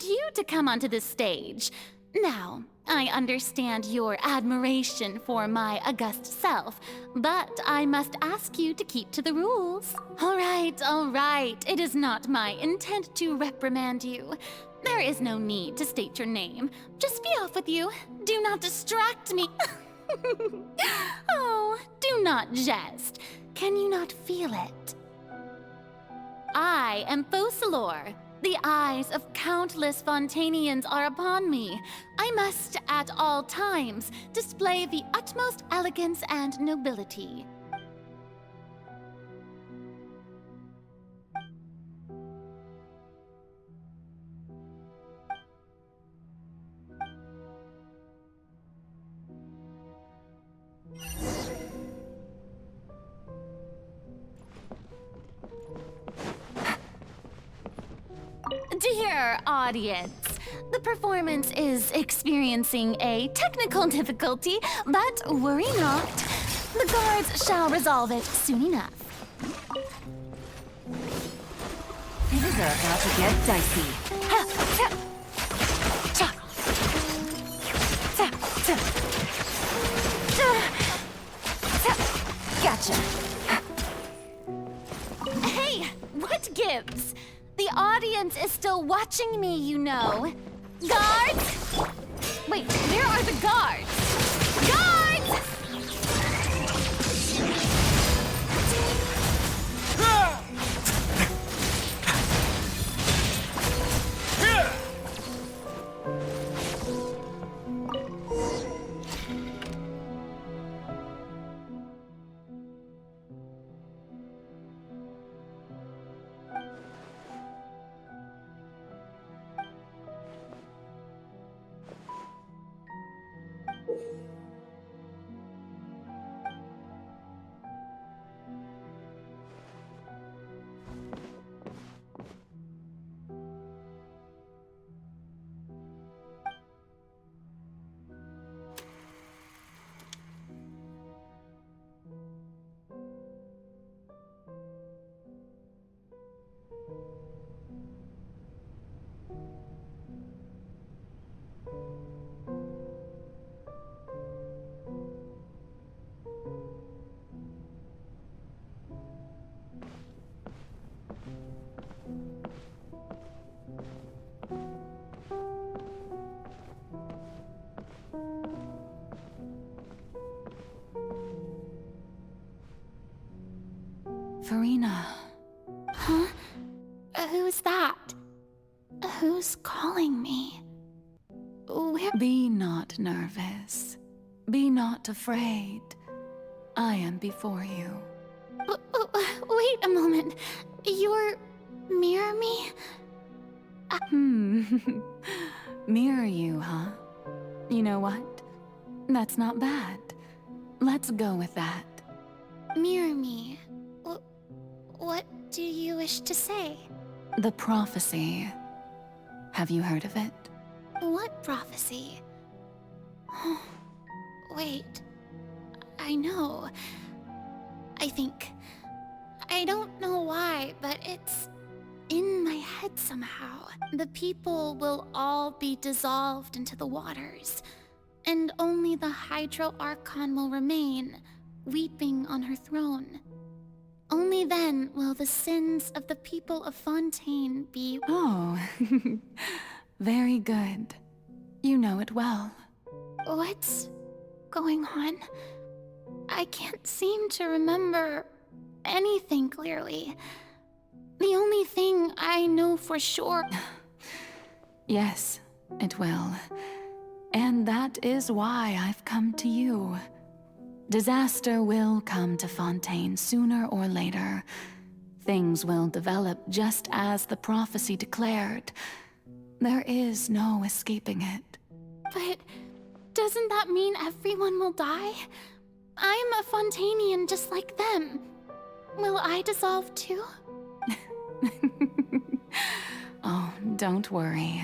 need you to come onto the stage. Now, I understand your admiration for my august self, but I must ask you to keep to the rules. All right. It is not my intent to reprimand you. There is no need to state your name. Just be off with you. Do not distract me. Oh, do not jest. Can you not feel it? I am Focalor. The eyes of countless Fontanians are upon me. I must, at all times, display the utmost elegance and nobility. Dear audience, the performance is experiencing a technical difficulty, but worry not. The guards shall resolve it soon enough. Things are about to get dicey. Gotcha. Hey, what gives? The audience is still watching me, you know. Guards! Wait, where are the guards? Guards! Farina. Huh? Who's that? Who's calling me? Where? Be not nervous. Be not afraid. I am before you. Wait a moment. You're... mirror me? Mirror you, huh? You know what? That's not bad. Let's go with that. Mirror me? What do you wish to say? The prophecy. Have you heard of it? What prophecy? Wait. I know. I think... I don't know why, but it's in my head somehow. The people will all be dissolved into the waters, and only the Hydro Archon will remain, weeping on her throne. Only then will the sins of the people of Fontaine be... Oh, very good. You know it well. What's going on? I can't seem to remember anything clearly. The only thing I know for sure... Yes, it will. And that is why I've come to you. Disaster will come to Fontaine sooner or later. Things will develop just as the prophecy declared. There is no escaping it. But doesn't that mean everyone will die? I'm a Fontainian just like them. Will I dissolve too? Oh, don't worry.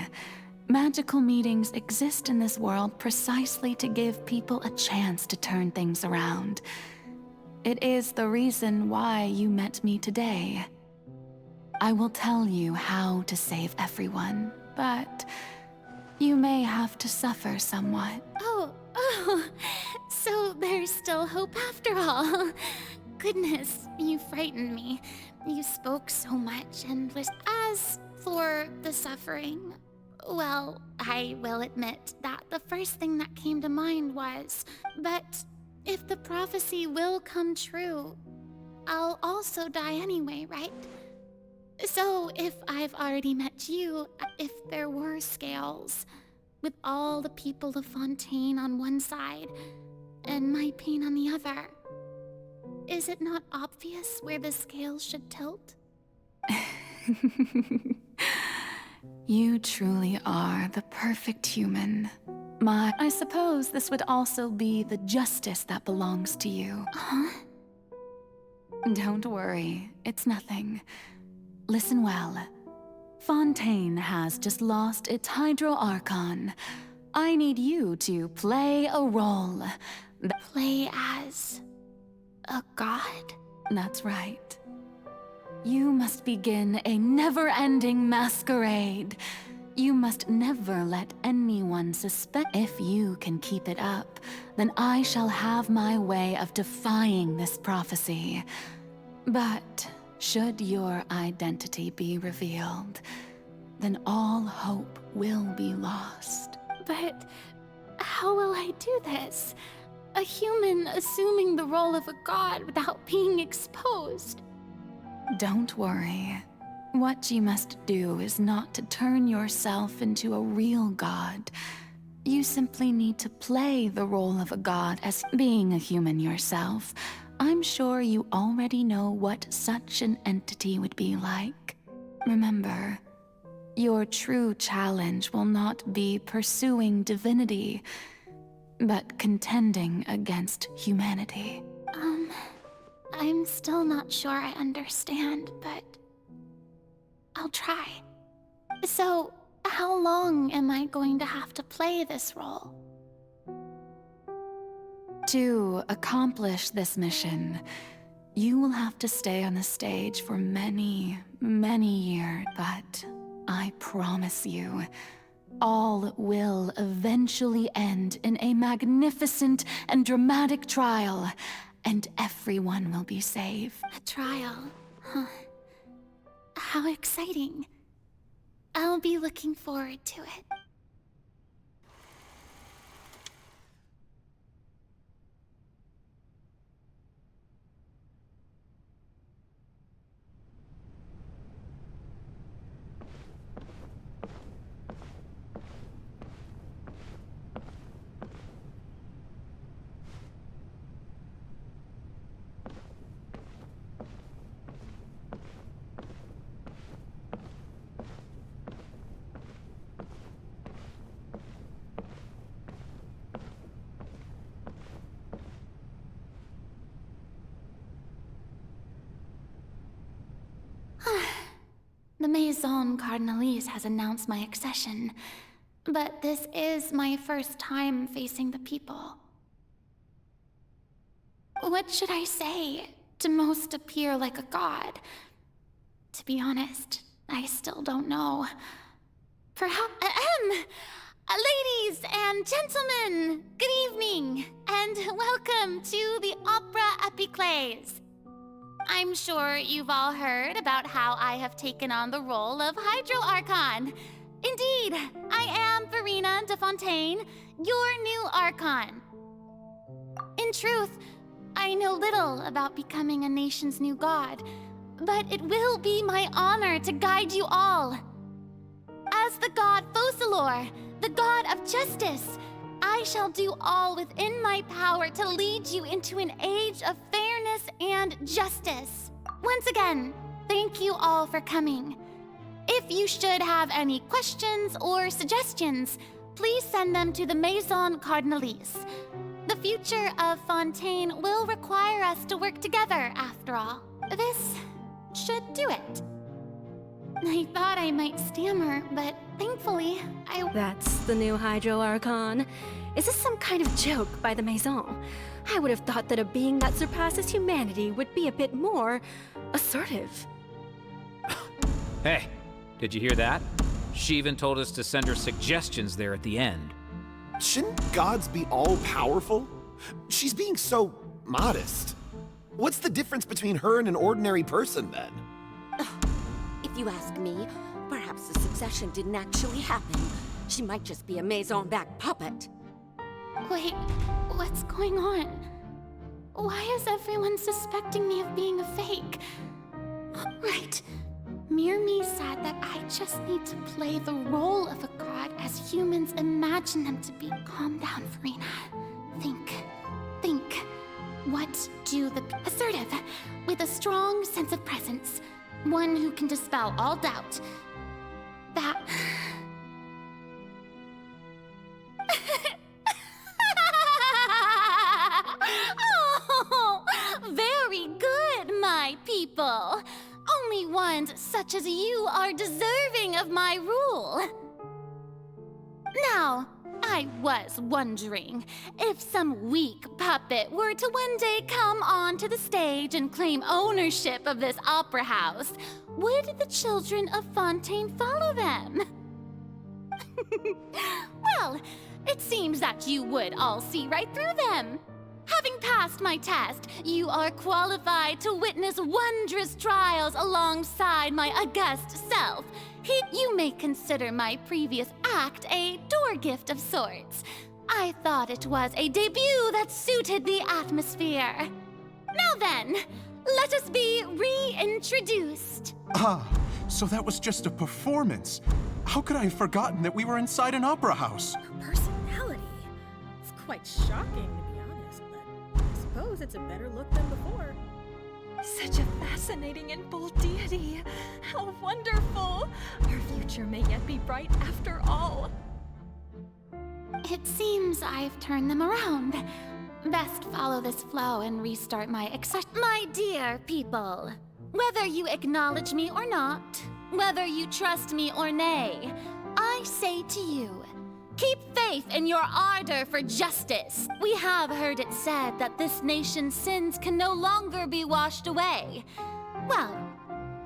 Magical meetings exist in this world precisely to give people a chance to turn things around. It is the reason why you met me today. I will tell you how to save everyone. but you may have to suffer somewhat. Oh, so there's still hope after all. Goodness, you frightened me. You spoke so much and was... As for the suffering, well, I will admit that the first thing that came to mind was, but if the prophecy will come true, I'll also die anyway, right? So if I've already met you, if there were scales, with all the people of Fontaine on one side and my pain on the other, is it not obvious where the scales should tilt? You truly are the perfect human. I suppose this would also be the justice that belongs to you. Huh? Don't worry, it's nothing. Listen well. Fontaine has just lost its Hydro Archon. I need you to play a role. Play as... a god? That's right. You must begin a never-ending masquerade. You must never let anyone suspect. If you can keep it up, then I shall have my way of defying this prophecy. But should your identity be revealed, then all hope will be lost. But how will I do this? A human assuming the role of a god without being exposed. Don't worry. What you must do is not to turn yourself into a real god. You simply need to play the role of a god as being a human yourself. I'm sure you already know what such an entity would be like. Remember, your true challenge will not be pursuing divinity, but contending against humanity. I'm still not sure I understand, but I'll try. So, how long am I going to have to play this role? To accomplish this mission, you will have to stay on the stage for many, many years, but I promise you, all will eventually end in a magnificent and dramatic trial, and everyone will be saved. A trial? Huh. How exciting. I'll be looking forward to it. The Maison Cardinalise has announced my accession, but this is my first time facing the people. What should I say to most appear like a god? To be honest, I still don't know. Perhaps... Ladies and gentlemen, good evening, and welcome to the Opera Epiclese. I'm sure you've all heard about how I have taken on the role of Hydro Archon. Indeed, I am Verena de Fontaine, your new Archon. In truth, I know little about becoming a nation's new god, but it will be my honor to guide you all. As the god Focalor, the god of justice, I shall do all within my power to lead you into an age of fairness and justice. Once again, thank you all for coming. If you should have any questions or suggestions, please send them to the Maison Cardinalise. The future of Fontaine will require us to work together, after all. This should do it. I thought I might stammer, but thankfully, That's the new Hydro Archon. Is this some kind of joke by the Maison? I would have thought that a being that surpasses humanity would be a bit more assertive. Hey, did you hear that? She even told us to send her suggestions there at the end. Shouldn't gods be all-powerful? She's being so modest. What's the difference between her and an ordinary person, then? If you ask me, perhaps the succession didn't actually happen. She might just be a maison-backed puppet. Wait, what's going on? Why is everyone suspecting me of being a fake? Right. Mirmi said that I just need to play the role of a god as humans imagine them to be. Calm down, Farina. Think. What do the assertive, with a strong sense of presence, one who can dispel all doubt. That... Oh, very good, my people. Only ones such as you are deserving of my rule. Now, I was wondering if some weak puppet were to one day come onto the stage and claim ownership of this opera house, would the children of Fontaine follow them? Well, it seems that you would all see right through them. Having passed my test, you are qualified to witness wondrous trials alongside my august self. You may consider my previous act a door gift of sorts. I thought it was a debut that suited the atmosphere. Now then, let us be reintroduced. Ah, so that was just a performance. How could I have forgotten that we were inside an opera house? Her personality. It's quite shocking, to be honest, but I suppose it's a better look than before. Such a fascinating and bold deity. How wonderful! Our future may yet be bright after all. It seems I've turned them around. Best follow this flow and restart my My dear people, whether you acknowledge me or not, whether you trust me or nay, I say to you, keep faith in your ardor for justice. We have heard it said that this nation's sins can no longer be washed away. Well,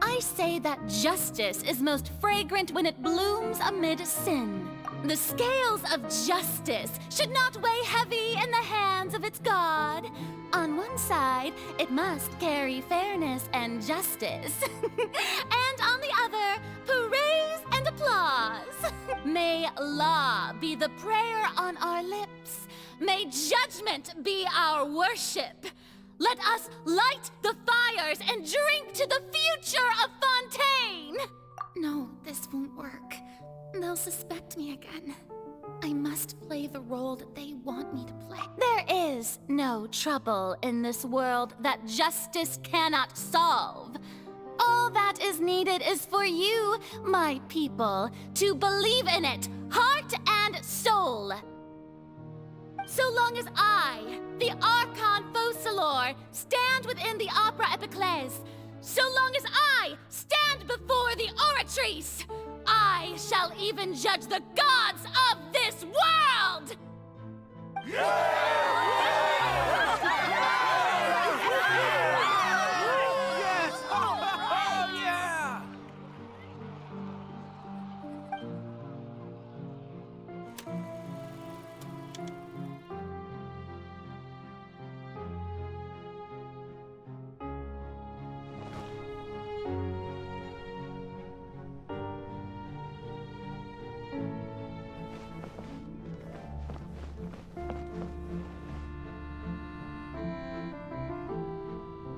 I say that justice is most fragrant when it blooms amid sin. The scales of justice should not weigh heavy in the hands of its God. On one side, it must carry fairness and justice. And on the other, praise and applause. May law be the prayer on our lips. May judgment be our worship. Let us light the fires and drink to the future of Fontaine! No, this won't work. They'll suspect me again. I must play the role that they want me to play. There is no trouble in this world that justice cannot solve. All that is needed is for you, my people, to believe in it, heart and soul. So long as I, the Archon Focalor, stand within the Opera Epiclese, so long as I stand before the Oratrice, I shall even judge the gods of this world!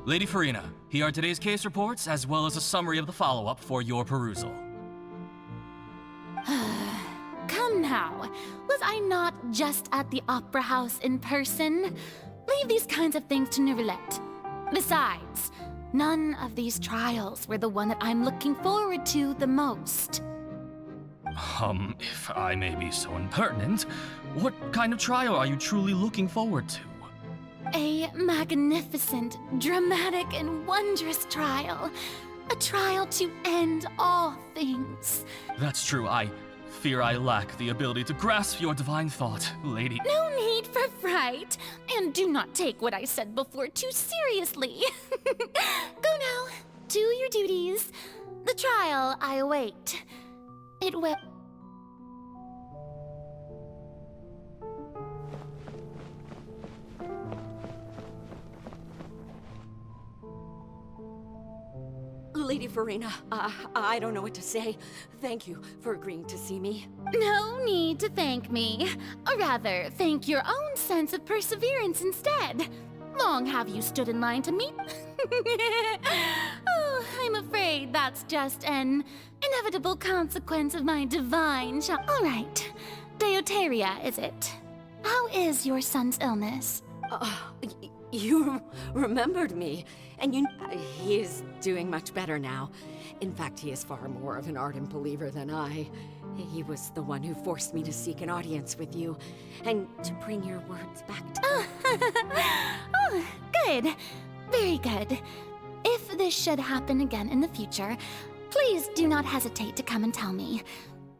Lady Farina, here are today's case reports, as well as a summary of the follow-up for your perusal. Come now, was I not just at the Opera House in person? Leave these kinds of things to Neuvillette. Besides, none of these trials were the one that I'm looking forward to the most. If I may be so impertinent, what kind of trial are you truly looking forward to? A magnificent, dramatic, and wondrous trial. A trial to end all things. That's true. I fear I lack the ability to grasp your divine thought, lady. No need for fright, and do not take what I said before too seriously. Go now, do your duties. The trial I await. It will. Lady Farina, I don't know what to say. Thank you for agreeing to see me. No need to thank me. Or rather, thank your own sense of perseverance instead. Long have you stood in line to meet? Oh, I'm afraid that's just an inevitable consequence of my divine All right. Deuteria, is it? How is your son's illness? You remembered me, and he is doing much better now. In fact, he is far more of an ardent believer than I. He was the one who forced me to seek an audience with you, and to bring your words back to me. Oh, good. Very good. If this should happen again in the future, please do not hesitate to come and tell me.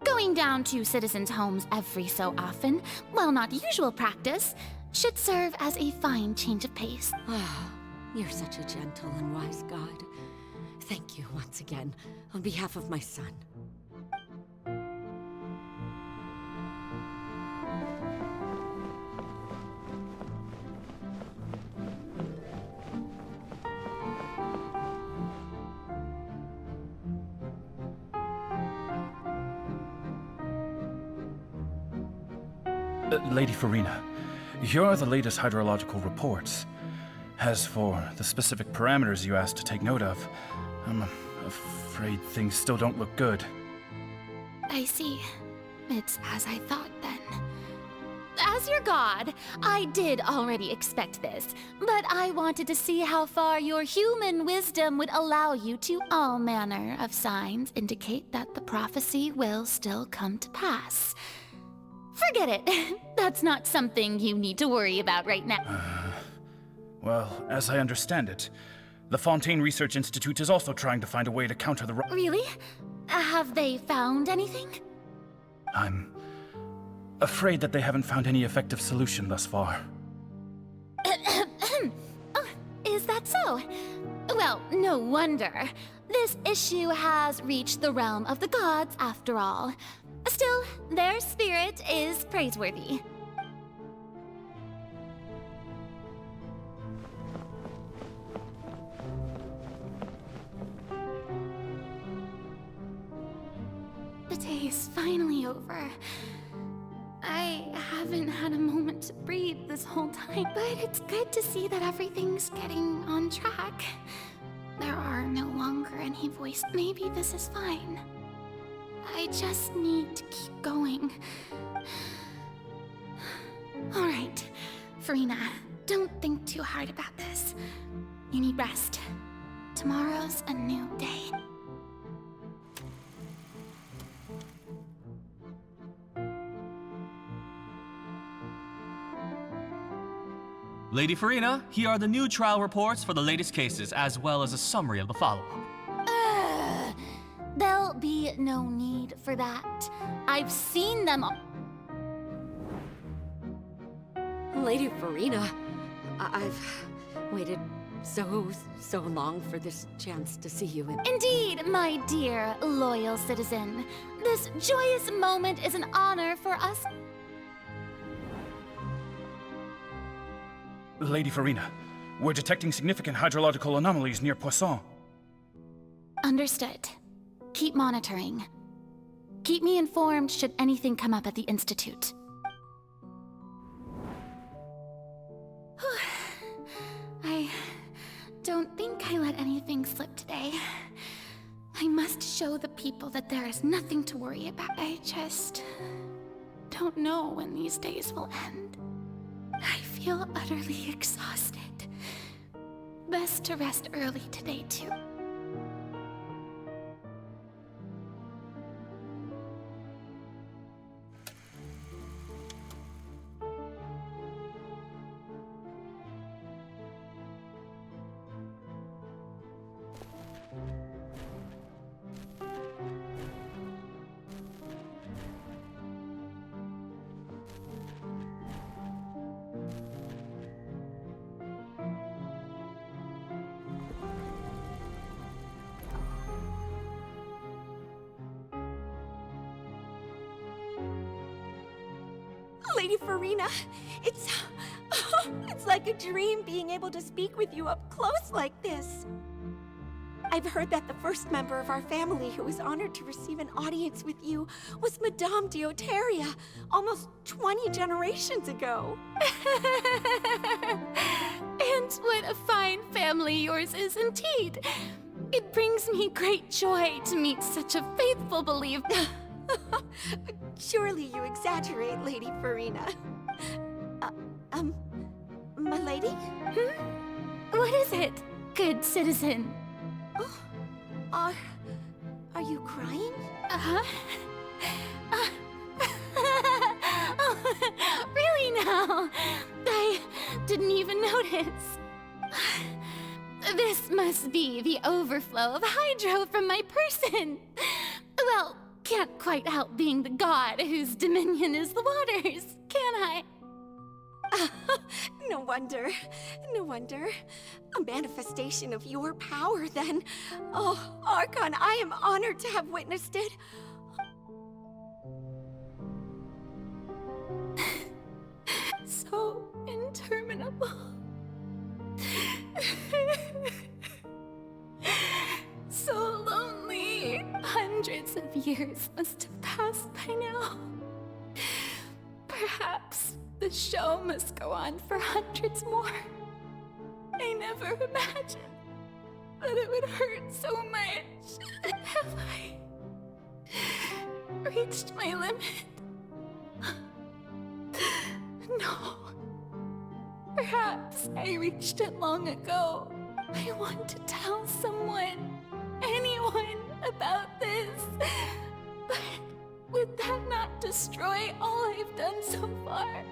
Going down to citizens' homes every so often, while not usual practice, should serve as a fine change of pace. You're such a gentle and wise god. Thank you once again, on behalf of my son. Lady Farina, here are the latest hydrological reports. As for the specific parameters you asked to take note of, I'm afraid things still don't look good. I see. It's as I thought then. As your god, I did already expect this, but I wanted to see how far your human wisdom would allow you to. All manner of signs indicate that the prophecy will still come to pass. Forget it. That's not something you need to worry about right now. Well, as I understand it, the Fontaine Research Institute is also trying to find a way to counter the Really? Have they found anything? I'm afraid that they haven't found any effective solution thus far. Oh, is that so? Well, no wonder. This issue has reached the realm of the gods, after all. Still, their spirit is praiseworthy. The day is finally over. I haven't had a moment to breathe this whole time, but it's good to see that everything's getting on track. There are no longer any voices. Maybe this is fine. I just need to keep going. All right, Farina, don't think too hard about this. You need rest. Tomorrow's a new day. Lady Farina, here are the new trial reports for the latest cases, as well as a summary of the follow-up. There'll be no need for that. I've seen them all. Lady Farina, I've waited so long for this chance to see you. Indeed, my dear, loyal citizen. This joyous moment is an honor for us. Lady Farina, we're detecting significant hydrological anomalies near Poisson. Understood. Keep monitoring. Keep me informed should anything come up at the Institute. I don't think I let anything slip today. I must show the people that there is nothing to worry about. I just don't know when these days will end. I feel utterly exhausted. Best to rest early today, too. Lady Farina. It's like a dream being able to speak with you up close like this. I've heard that the first member of our family who was honored to receive an audience with you was Madame Dioteria, almost 20 generations ago. And what a fine family yours is indeed. It brings me great joy to meet such a faithful believer. Surely you exaggerate, Lady Farina. My lady? What is it, good citizen? Oh, are you crying? Uh-huh. Really now? I didn't even notice. This must be the overflow of hydro from my person. Well, can't quite help being the god whose dominion is the waters, can I? No wonder. No wonder. A manifestation of your power, then. Oh, Archon, I am honored to have witnessed it. So interminable. So lonely. Hundreds of years must have passed by now. Perhaps the show must go on for hundreds more. I never imagined that it would hurt so much. Have I reached my limit? No. Perhaps I reached it long ago. I want to tell someone, anyone, about this. But would that not destroy all I've done so far?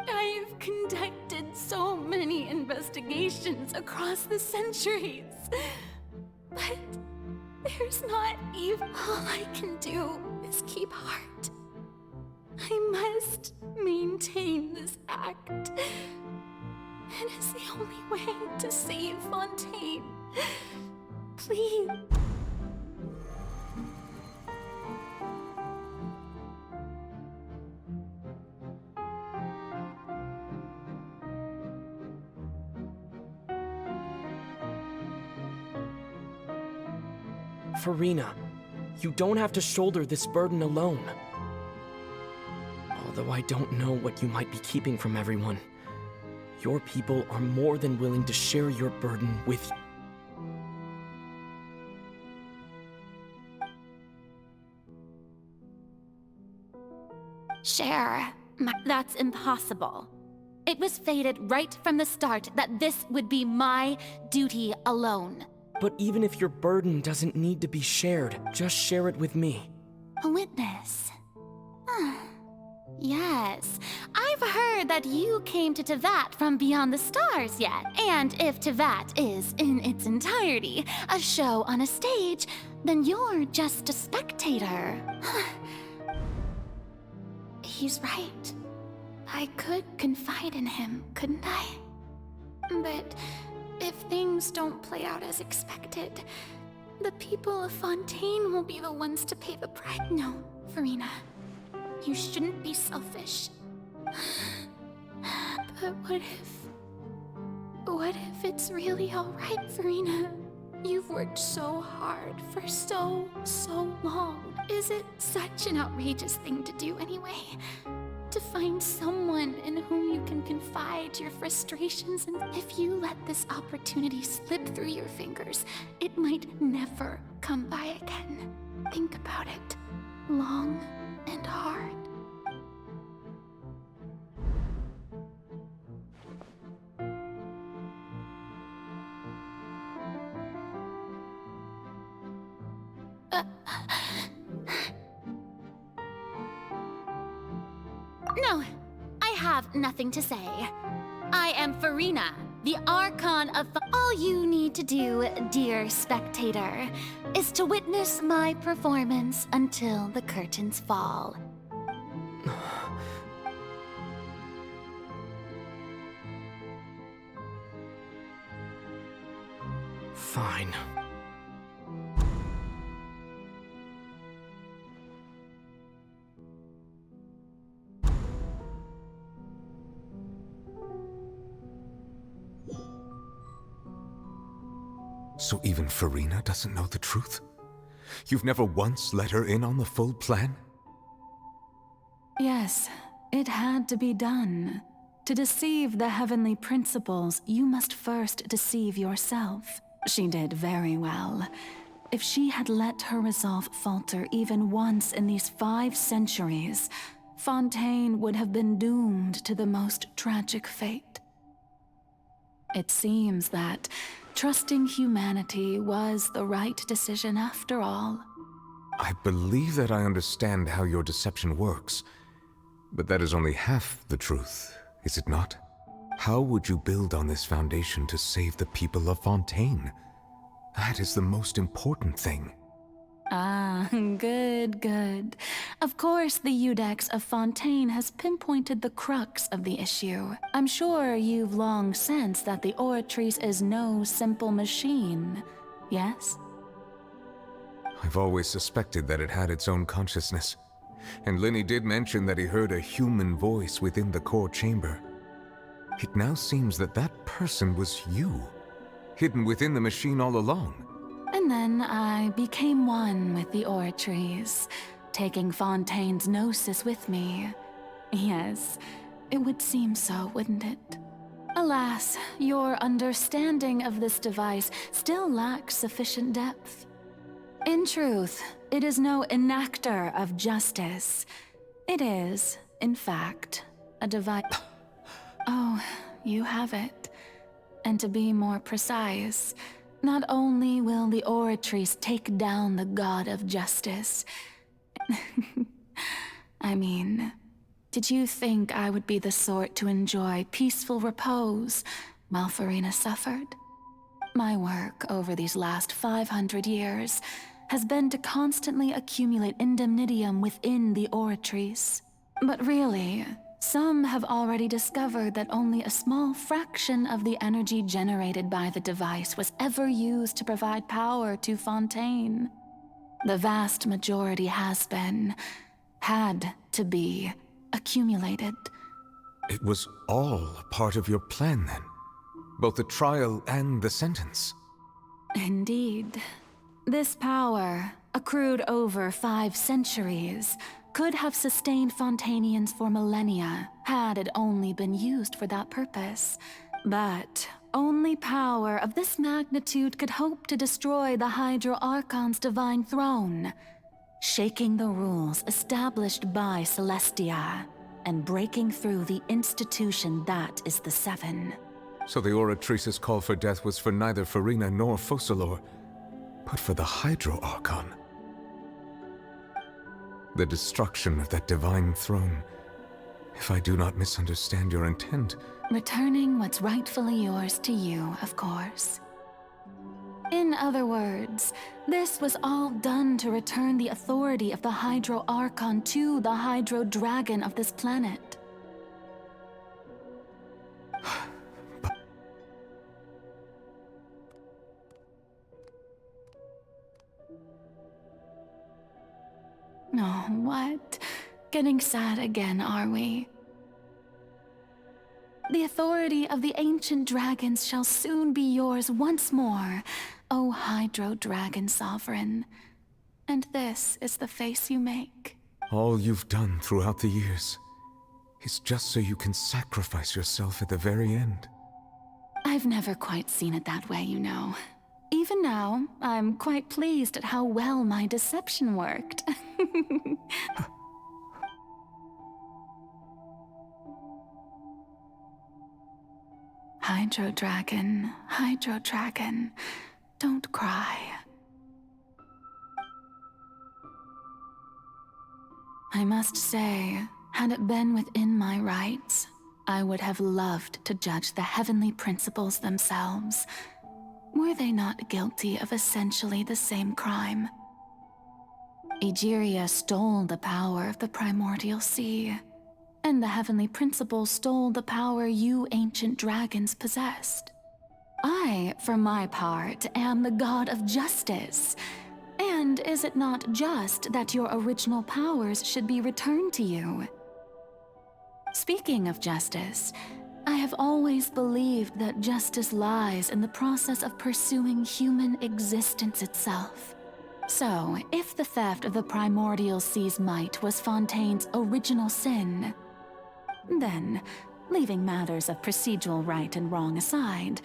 I've conducted so many investigations across the centuries. But there's not even... All I can do is keep heart. I must maintain this act. It is the only way to save Fontaine. Please. Farina, you don't have to shoulder this burden alone. Although I don't know what you might be keeping from everyone, your people are more than willing to share your burden with you. Share. That's impossible. It was fated right from the start that this would be my duty alone. But even if your burden doesn't need to be shared, just share it with me. A witness. Yes. I've heard that you came to Tevat from beyond the stars yet. And if Tevat is, in its entirety, a show on a stage, then you're just a spectator. He's right. I could confide in him, couldn't I? But if things don't play out as expected, the people of Fontaine will be the ones to pay the price. No, Farina. You shouldn't be selfish. But what if it's really alright, Farina? You've worked so hard for so long. Is it such an outrageous thing to do anyway? To find someone in whom you can confide your frustrations, and if you let this opportunity slip through your fingers, it might never come by again. Think about it. Long and hard. No, I have nothing to say. I am Farina, the Archon of... All you need to do, dear spectator, is to witness my performance until the curtains fall. Fine. So even Farina doesn't know the truth? You've never once let her in on the full plan? Yes, it had to be done. To deceive the heavenly principles, you must first deceive yourself. She did very well. If she had let her resolve falter even once in these 5 centuries, Fontaine would have been doomed to the most tragic fate. It seems that trusting humanity was the right decision after all. I believe that I understand how your deception works, but that is only half the truth, is it not? How would you build on this foundation to save the people of Fontaine? That is the most important thing. Ah, good. Of course, the Iudex of Fontaine has pinpointed the crux of the issue. I'm sure you've long sensed that the Oratrice is no simple machine, yes? I've always suspected that it had its own consciousness, and Lenny did mention that he heard a human voice within the core chamber. It now seems that that person was you, hidden within the machine all along. And then I became one with the Oratrice, taking Fontaine's gnosis with me. Yes, it would seem so, wouldn't it? Alas, your understanding of this device still lacks sufficient depth. In truth, it is no enactor of justice. It is, in fact, a device. Oh, you have it. And to be more precise, not only will the Oratrice take down the god of justice. I mean, did you think I would be the sort to enjoy peaceful repose while Farina suffered? My work over these last 500 years has been to constantly accumulate indemnitium within the Oratrice. But really, some have already discovered that only a small fraction of the energy generated by the device was ever used to provide power to Fontaine. The vast majority had to be, accumulated. It was all part of your plan then? Both the trial and the sentence? Indeed. This power, accrued over 5 centuries, could have sustained Fontainians for millennia had it only been used for that purpose. But only power of this magnitude could hope to destroy the Hydro Archon's divine throne, shaking the rules established by Celestia and breaking through the institution that is the Seven. So the Oratrice's call for death was for neither Farina nor Focalor, but for the Hydro Archon. The destruction of that divine throne, if I do not misunderstand your intent. Returning what's rightfully yours to you, of course. In other words, this was all done to return the authority of the Hydro Archon to the Hydro Dragon of this planet. Oh, what? Getting sad again, are we? The authority of the ancient dragons shall soon be yours once more, O Hydro Dragon Sovereign. And this is the face you make. All you've done throughout the years is just so you can sacrifice yourself at the very end. I've never quite seen it that way, you know. Even now, I'm quite pleased at how well my deception worked. Hydro Dragon, don't cry. I must say, had it been within my rights, I would have loved to judge the heavenly principles themselves. Were they not guilty of essentially the same crime? Egeria stole the power of the primordial sea, and the heavenly principles stole the power you ancient dragons possessed. I, for my part, am the god of justice. And is it not just that your original powers should be returned to you? Speaking of justice, I have always believed that justice lies in the process of pursuing human existence itself. So, if the theft of the primordial sea's might was Fontaine's original sin, then, leaving matters of procedural right and wrong aside,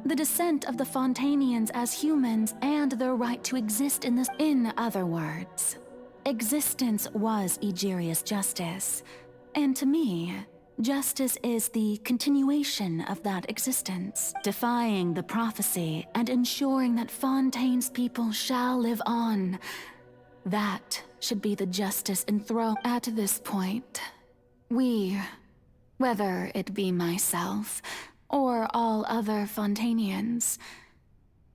the descent of the Fontainians as humans and their right to exist in other words, existence was Egeria's justice, and to me, justice is the continuation of that existence, defying the prophecy and ensuring that Fontaine's people shall live on. That should be the justice enthroned. At this point, we, whether it be myself or all other Fontainians,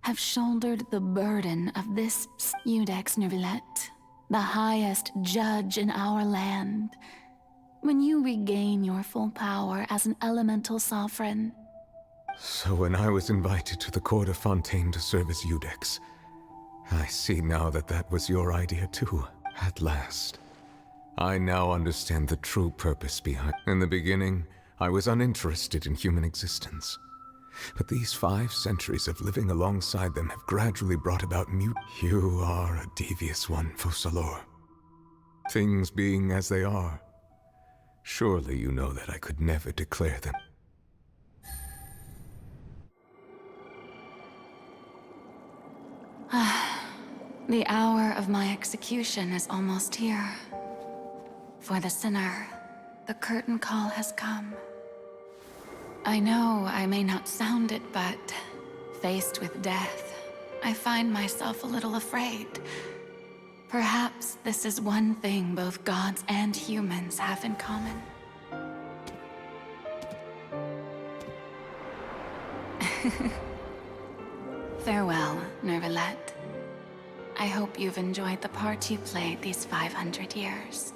have shouldered the burden of this Iudex Nervillet, the highest judge in our land. When you regain your full power as an elemental sovereign. So when I was invited to the court of Fontaine to serve as Iudex, I see now that that was your idea too, at last. I now understand the true purpose behind. In the beginning, I was uninterested in human existence. But these 5 centuries of living alongside them have gradually brought about You are a devious one, Focalor. Things being as they are, surely you know that I could never declare them. The hour of my execution is almost here. For the sinner, the curtain call has come. I know I may not sound it, but faced with death, I find myself a little afraid. Perhaps this is one thing both gods and humans have in common. Farewell, Nervillet. I hope you've enjoyed the part you played these 500 years.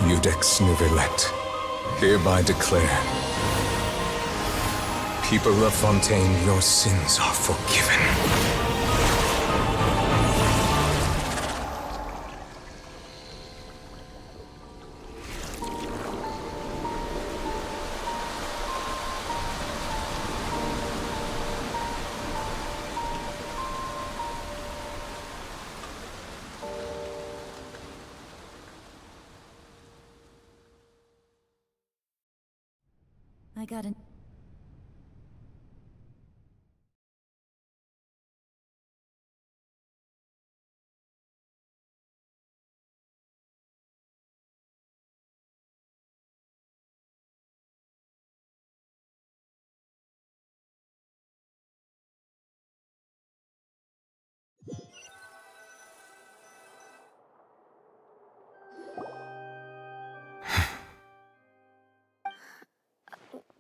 Iudex Nervillet, hereby declare, people of Fontaine, your sins are forgiven. I got an...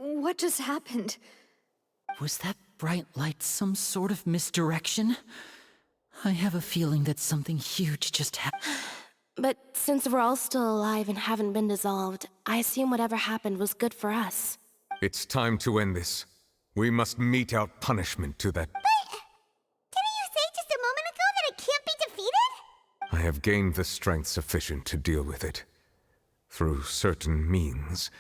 What just happened? Was that bright light some sort of misdirection? I have a feeling that something huge just happened. But since we're all still alive and haven't been dissolved, I assume whatever happened was good for us. It's time to end this. We must mete out punishment to that. Didn't you say just a moment ago that it can't be defeated? I have gained the strength sufficient to deal with it. Through certain means,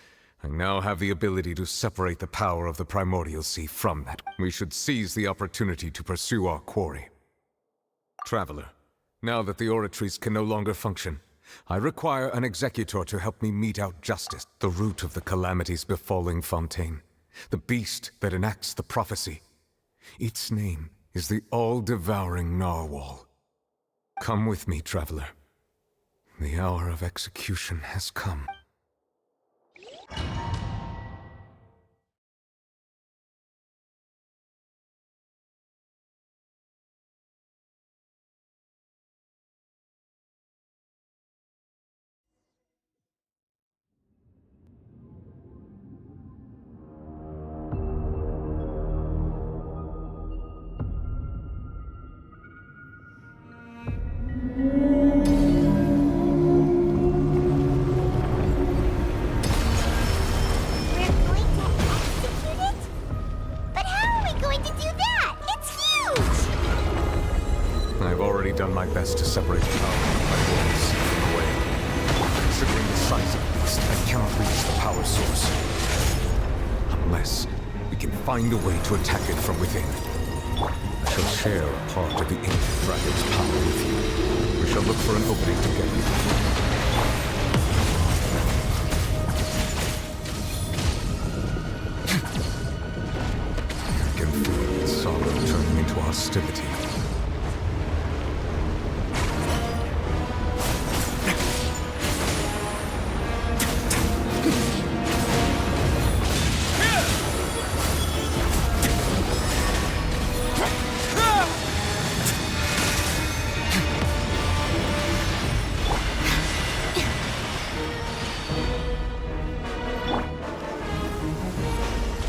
I now have the ability to separate the power of the Primordial Sea from that. We should seize the opportunity to pursue our quarry. Traveler, now that the oratories can no longer function, I require an executor to help me mete out justice, the root of the calamities befalling Fontaine, the beast that enacts the prophecy. Its name is the all-devouring Narwhal. Come with me, traveler. The hour of execution has come. Done my best to separate the power of my voice from the way. Considering the size of the beast, I cannot reach the power source. Unless we can find a way to attack it from within. I shall share a part of the ancient dragon's power with you. We shall look for an opening together. I can feel its sorrow turning into hostility.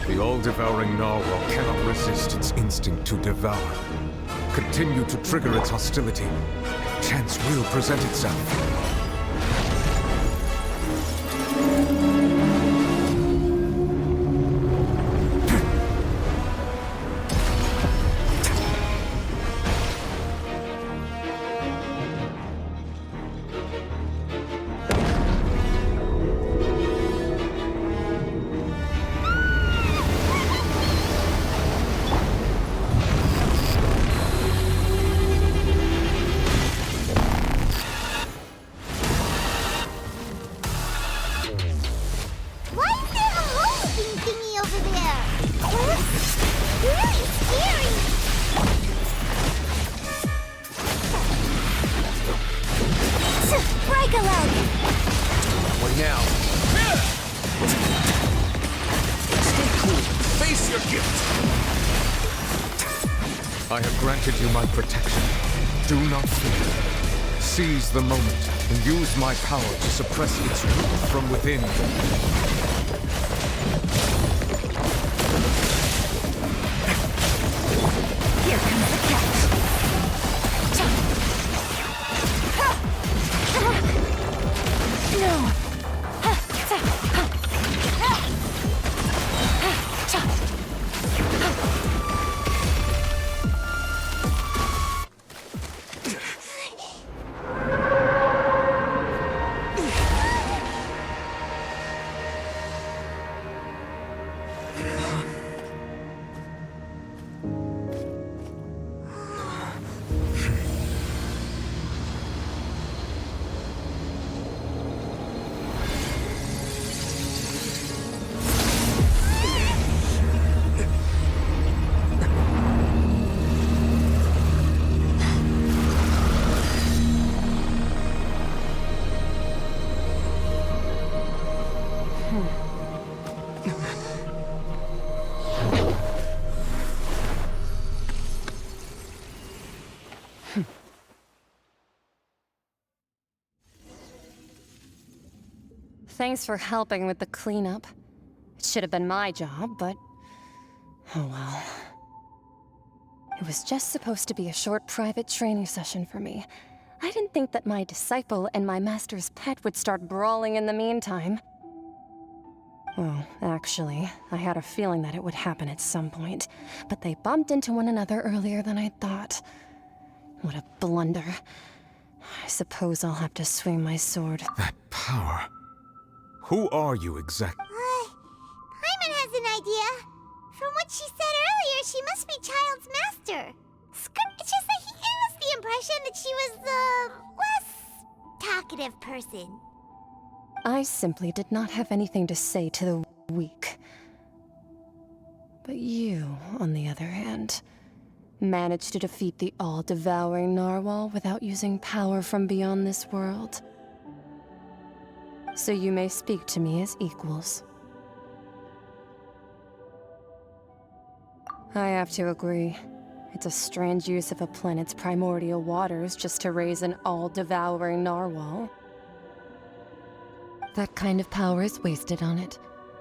The all-devouring Narwhal cannot resist its instinct to devour. Continue to trigger its hostility. Chance will present itself. I have granted you my protection. Do not fear. Seize the moment and use my power to suppress its root from within. Here comes the catch. No. Thanks for helping with the cleanup. It should have been my job, but... oh well. It was just supposed to be a short private training session for me. I didn't think that my disciple and my master's pet would start brawling in the meantime. Well, actually, I had a feeling that it would happen at some point, but they bumped into one another earlier than I thought. What a blunder. I suppose I'll have to swing my sword. That power. Who are you exactly? Paimon has an idea. From what she said earlier, she must be Child's master. It's just that he gave us the impression that she was the less talkative person. I simply did not have anything to say to the weak. But you, on the other hand, managed to defeat the all-devouring narwhal without using power from beyond this world. So you may speak to me as equals. I have to agree. It's a strange use of a planet's primordial waters just to raise an all-devouring narwhal. That kind of power is wasted on it.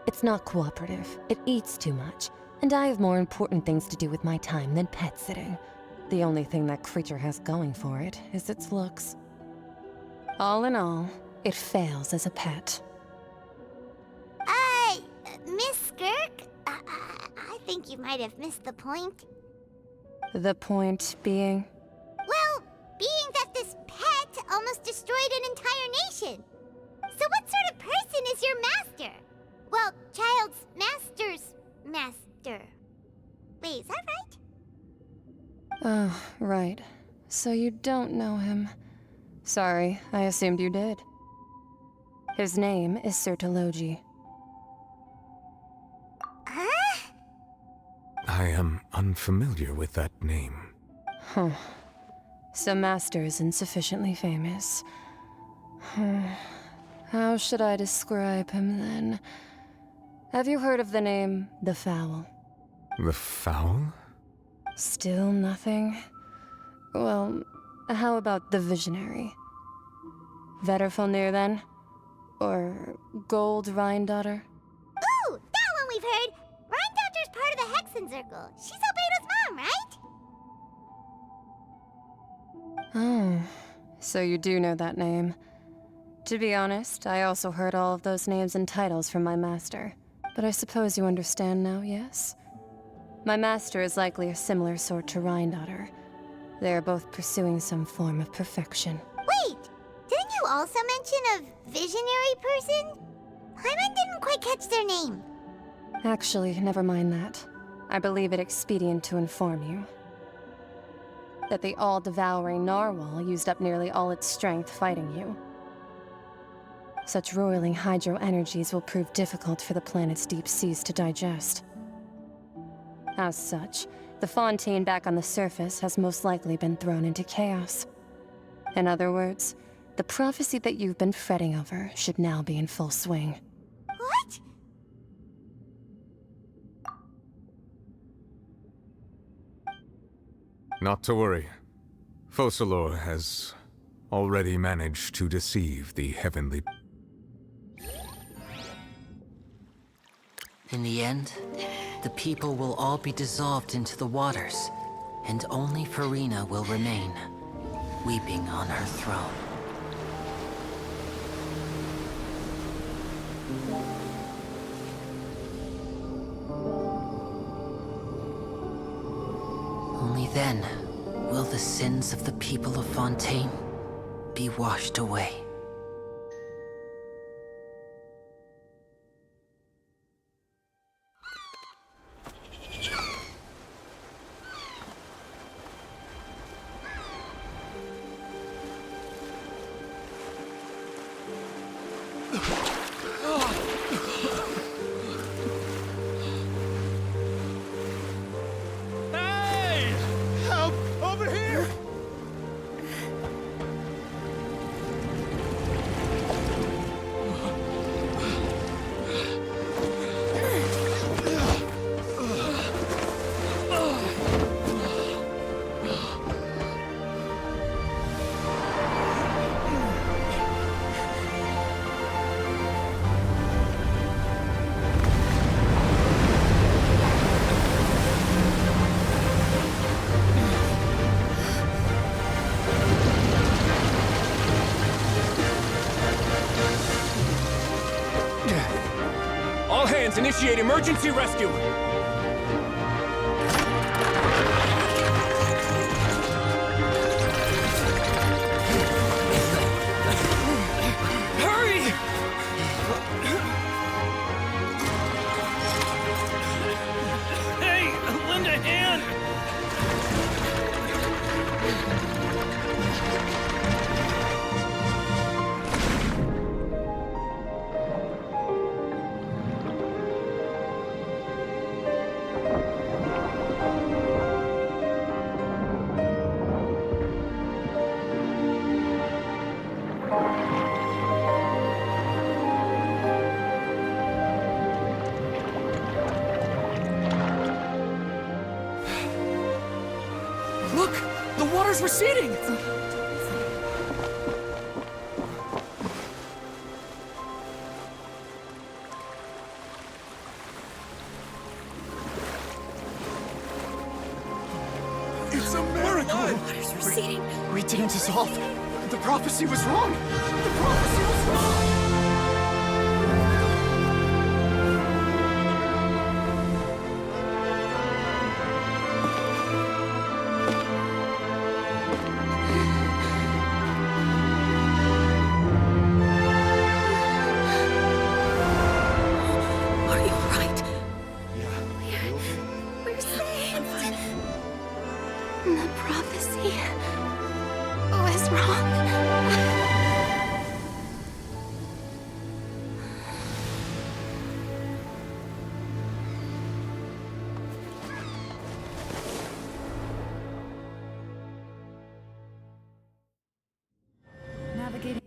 It's not cooperative. It eats too much. And I have more important things to do with my time than pet sitting. The only thing that creature has going for it is its looks. All in all, it fails as a pet. Miss Skirk? I think you might have missed the point. The point being? Well, being that this pet almost destroyed an entire nation. So what sort of person is your master? Well, Child's master's master. Wait, is that right? Oh, right. So you don't know him. Sorry, I assumed you did. His name is Sertologi. Huh? I am unfamiliar with that name. Huh. So Master is insufficiently famous. How should I describe him then? Have you heard of the name The Fowl? The Fowl? Still nothing? Well, how about the Visionary? Vetterfalnir then? Or Gold Rhine-Daughter? Ooh, that one we've heard! Rhine-Daughter's part of the Hexen Circle. She's Albedo's mom, right? Oh, so you do know that name. To be honest, I also heard all of those names and titles from my master. But I suppose you understand now, yes? My master is likely a similar sort to Rhine-Daughter. They are both pursuing some form of perfection. Wait! Didn't you also mention a visionary person? Paimon didn't quite catch their name. Actually, never mind that. I believe it expedient to inform you that the all-devouring narwhal used up nearly all its strength fighting you. Such roiling hydro energies will prove difficult for the planet's deep seas to digest. As such, the Fontaine back on the surface has most likely been thrown into chaos. In other words, the prophecy that you've been fretting over should now be in full swing. What? Not to worry. Focalor has already managed to deceive the heavenly... In the end, the people will all be dissolved into the waters, and only Farina will remain, weeping on her throne. Only then will the sins of the people of Fontaine be washed away. Hey! Help! Over here! All hands, initiate emergency rescue! Hurry! Hey, lend a hand! Look! The water's receding! It's a miracle! Water's receding. We didn't dissolve. The prophecy was wrong. The prophecy was wrong. Are you alright? Yeah. We're safe. The prophecy was wrong. Navigating.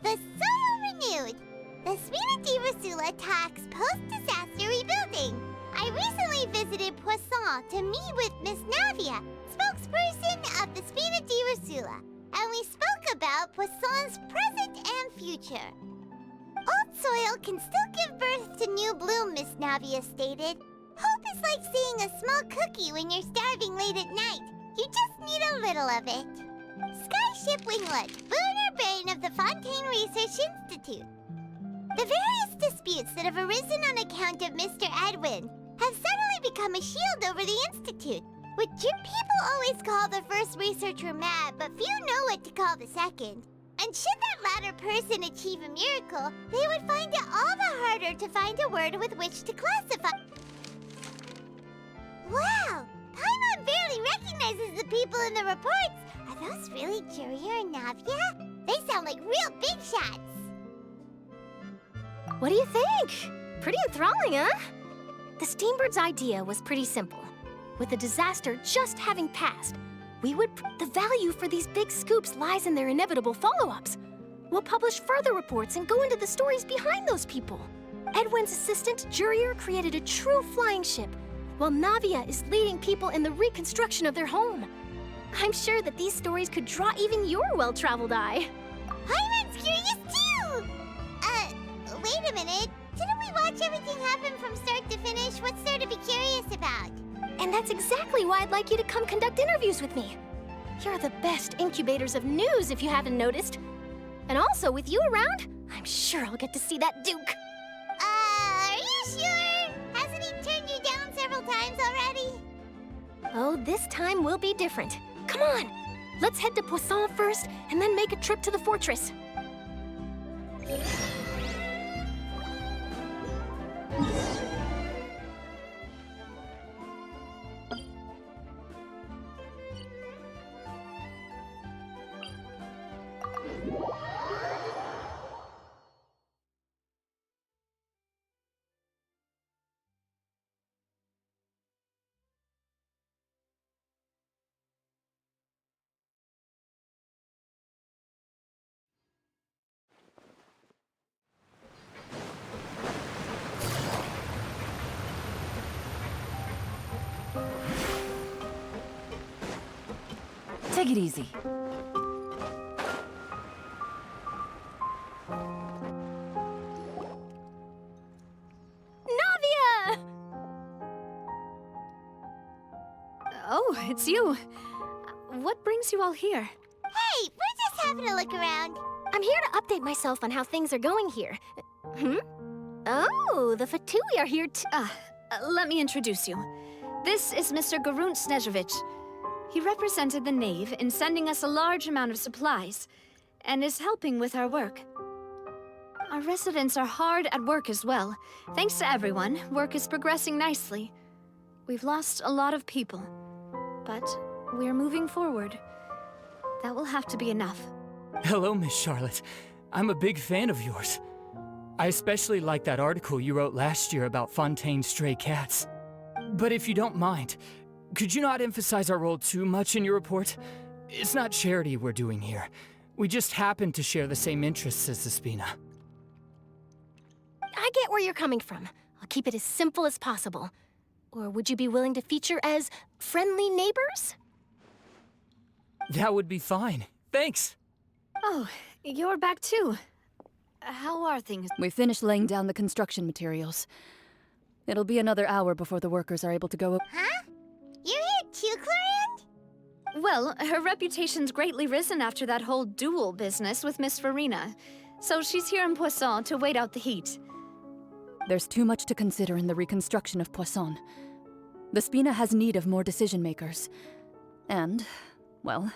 The soil renewed. The Spina di Rosula attacks post-disaster rebuilding. I recently visited Poisson to meet with Miss Navia, spokesperson of the Spina di Rosula, and we spoke about Poisson's present and future. Old soil can still give birth to new bloom, Miss Navia stated. Hope is like seeing a small cookie when you're starving late at night. You just need a little of it. Skyship Winglet, lunar brain of the Fontaine Research Institute. The various disputes that have arisen on account of Mr. Edwin have suddenly become a shield over the Institute, which your people always call the first researcher mad, but few know what to call the second. And should that latter person achieve a miracle, they would find it all the harder to find a word with which to classify. Wow! Paimon barely recognizes the people in the reports. Are those really Jurier and Navia? They sound like real big shots. What do you think? Pretty enthralling, huh? The Steambird's idea was pretty simple. With the disaster just having passed, the value for these big scoops lies in their inevitable follow-ups. We'll publish further reports and go into the stories behind those people. Edwin's assistant, Jurier, created a true flying ship, while Navia is leading people in the reconstruction of their home. I'm sure that these stories could draw even your well-traveled eye. Paimon's curious too! Wait a minute. Didn't we watch everything happen from start to finish? What's there to be curious about? And that's exactly why I'd like you to come conduct interviews with me. You're the best incubators of news, if you haven't noticed. And also, with you around, I'm sure I'll get to see that Duke. Are you sure? Hasn't he turned you down several times already? Oh, this time will be different. Come on! Let's head to Poisson first, and then make a trip to the fortress. Take it easy. Navia! Oh, it's you. What brings you all here? Hey, we're just having a look around. I'm here to update myself on how things are going here. Oh, the Fatui are here too. Let me introduce you. This is Mr. Garunt Snežević. He represented the Knave in sending us a large amount of supplies, and is helping with our work. Our residents are hard at work as well. Thanks to everyone, work is progressing nicely. We've lost a lot of people, but we're moving forward. That will have to be enough. Hello, Miss Charlotte. I'm a big fan of yours. I especially like that article you wrote last year about Fontaine's stray cats. But if you don't mind, could you not emphasize our role too much in your report? It's not charity we're doing here. We just happen to share the same interests as the Spina. I get where you're coming from. I'll keep it as simple as possible. Or would you be willing to feature as friendly neighbors? That would be fine. Thanks. Oh, you're back too. How are things? We finished laying down the construction materials. It'll be another hour before the workers are able to go. Huh? You're here too, Clorian? Well, her reputation's greatly risen after that whole duel business with Miss Farina. So she's here in Poisson to wait out the heat. There's too much to consider in the reconstruction of Poisson. The Spina has need of more decision-makers. And, well,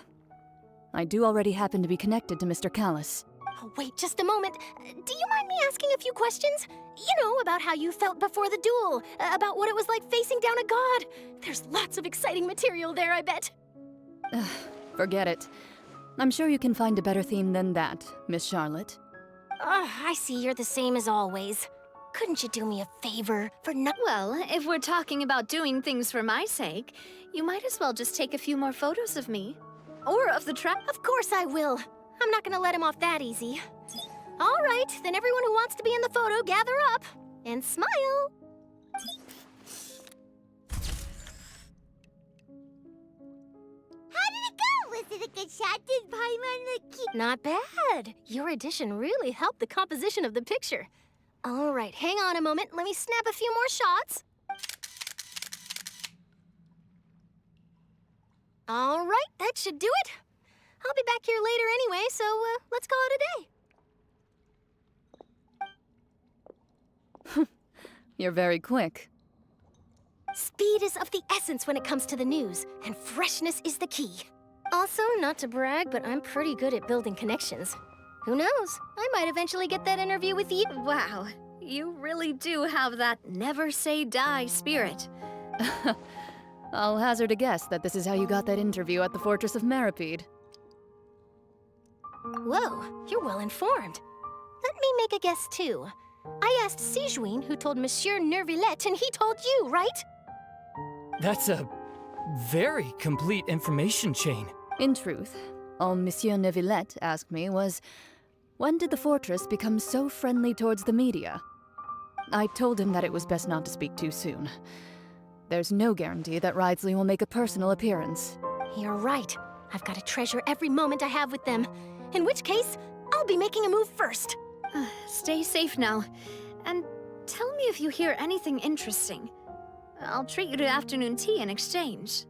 I do already happen to be connected to Mr. Callis. Oh, wait just a moment. Do you mind me asking a few questions? You know, about how you felt before the duel, about what it was like facing down a god. There's lots of exciting material there, I bet. Forget it. I'm sure you can find a better theme than that, Miss Charlotte. I see you're the same as always. Couldn't you do me a favor for no— Well, if we're talking about doing things for my sake, you might as well just take a few more photos of me. Or of the trap. Of course I will. I'm not gonna let him off that easy. All right, then everyone who wants to be in the photo, gather up. And smile. How did it go? Was it a good shot? Did Paimon look cute? Not bad. Your addition really helped the composition of the picture. All right, hang on a moment. Let me snap a few more shots. All right, that should do it. I'll be back here later anyway, so let's call it a day. You're very quick. Speed is of the essence when it comes to the news, and freshness is the key. Also, not to brag, but I'm pretty good at building connections. Who knows? I might eventually get that interview with you. Wow, you really do have that never say die spirit. I'll hazard a guess that this is how you got that interview at the Fortress of Meripede. Whoa, you're well informed. Let me make a guess too. I asked Sijuin, who told Monsieur Nervillet, and he told you, right? That's a very complete information chain. In truth, all Monsieur Nervillet asked me was, when did the fortress become so friendly towards the media? I told him that it was best not to speak too soon. There's no guarantee that Ridsley will make a personal appearance. You're right. I've got to treasure every moment I have with them. In which case, I'll be making a move first. Stay safe now. And tell me if you hear anything interesting. I'll treat you to afternoon tea in exchange.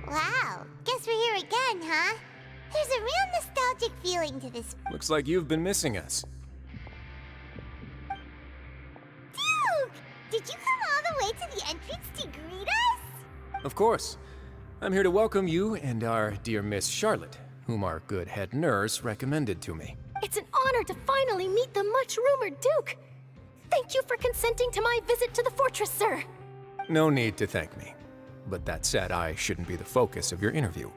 Wow, guess we're here again, huh? There's a real nostalgic feeling to this. Looks like you've been missing us. Duke! Did you come all the way to the entrance to greet us? Of course. I'm here to welcome you and our dear Miss Charlotte, whom our good head nurse recommended to me. It's an honor to finally meet the much-rumored Duke. Thank you for consenting to my visit to the fortress, sir. No need to thank me. But that said, I shouldn't be the focus of your interview.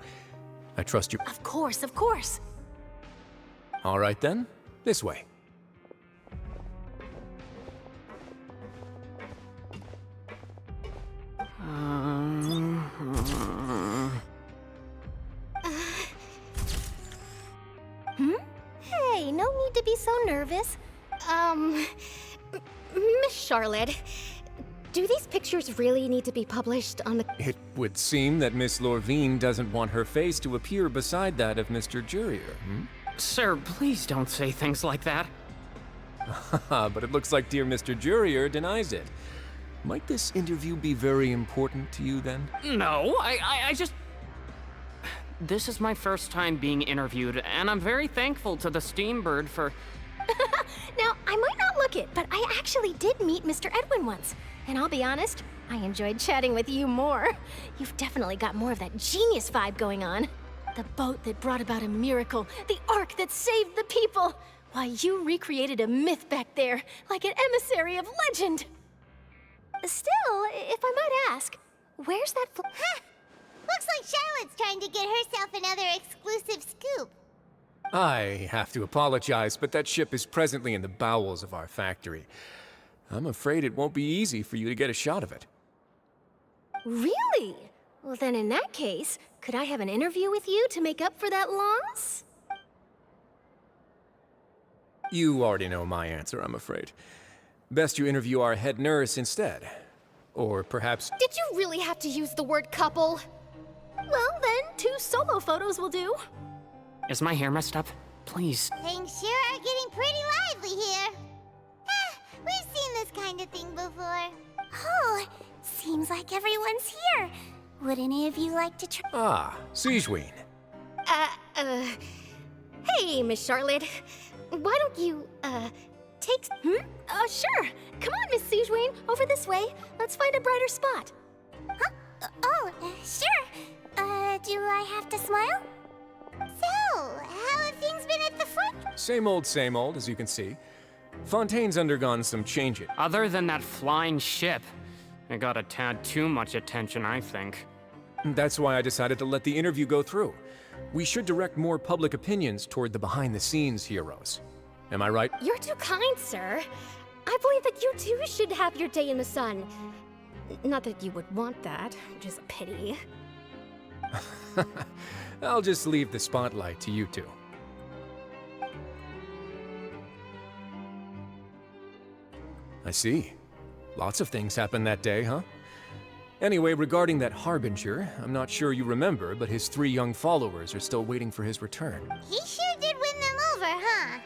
I trust you. Of course, of course. All right then, this way. Hey, no need to be so nervous. Miss Charlotte, do these pictures really need to be published on the... It would seem that Miss Lorvine doesn't want her face to appear beside that of Mr. Jurier, Sir, please don't say things like that. But it looks like dear Mr. Jurier denies it. Might this interview be very important to you then? No, I just... This is my first time being interviewed, and I'm very thankful to the Steambird for... Now, I might not look it, but I actually did meet Mr. Edwin once. And I'll be honest, I enjoyed chatting with you more. You've definitely got more of that genius vibe going on. The boat that brought about a miracle, the ark that saved the people. Why, you recreated a myth back there, like an emissary of legend. Still, if I might ask, where's that Looks like Charlotte's trying to get herself another exclusive scoop. I have to apologize, but that ship is presently in the bowels of our factory. I'm afraid it won't be easy for you to get a shot of it. Really? Well, then in that case, could I have an interview with you to make up for that loss? You already know my answer, I'm afraid. Best you interview our head nurse instead. Or perhaps... Did you really have to use the word couple? Well, then, 2 solo photos will do. Is my hair messed up? Please. Things sure are getting pretty lively here. We've seen this kind of thing before. Oh, seems like everyone's here. Would any of you like to try? Ah, Sigewinne. Hey, Miss Charlotte. Why don't you, take... sure. Come on, Miss Sigewinne, over this way. Let's find a brighter spot. Huh? Sure. Do I have to smile? So, how have things been at the front? Same old, as you can see. Fontaine's undergone some changes. Other than that flying ship, it got a tad too much attention, I think. That's why I decided to let the interview go through. We should direct more public opinions toward the behind-the-scenes heroes. Am I right? You're too kind, sir. I believe that you too should have your day in the sun. Not that you would want that, which is a pity. I'll just leave the spotlight to you two. I see. Lots of things happened that day, huh? Anyway, regarding that Harbinger, I'm not sure you remember, but his 3 young followers are still waiting for his return. He sure did win them over, huh?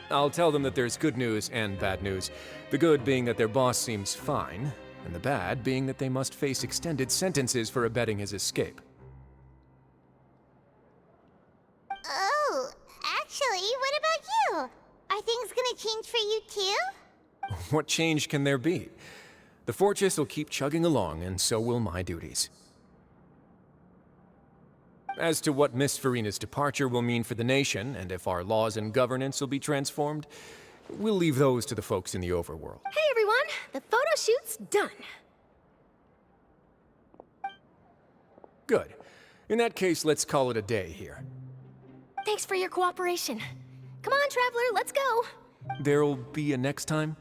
I'll tell them that there's good news and bad news. The good being that their boss seems fine, and the bad being that they must face extended sentences for abetting his escape. Oh, actually, what about you? Are things gonna change for you too? What change can there be? The fortress will keep chugging along, and so will my duties. As to what Miss Farina's departure will mean for the nation, and if our laws and governance will be transformed, we'll leave those to the folks in the overworld. Hey everyone, the photo shoot's done. Good. In that case, let's call it a day here. Thanks for your cooperation. Come on, Traveler, let's go. There'll be a next time?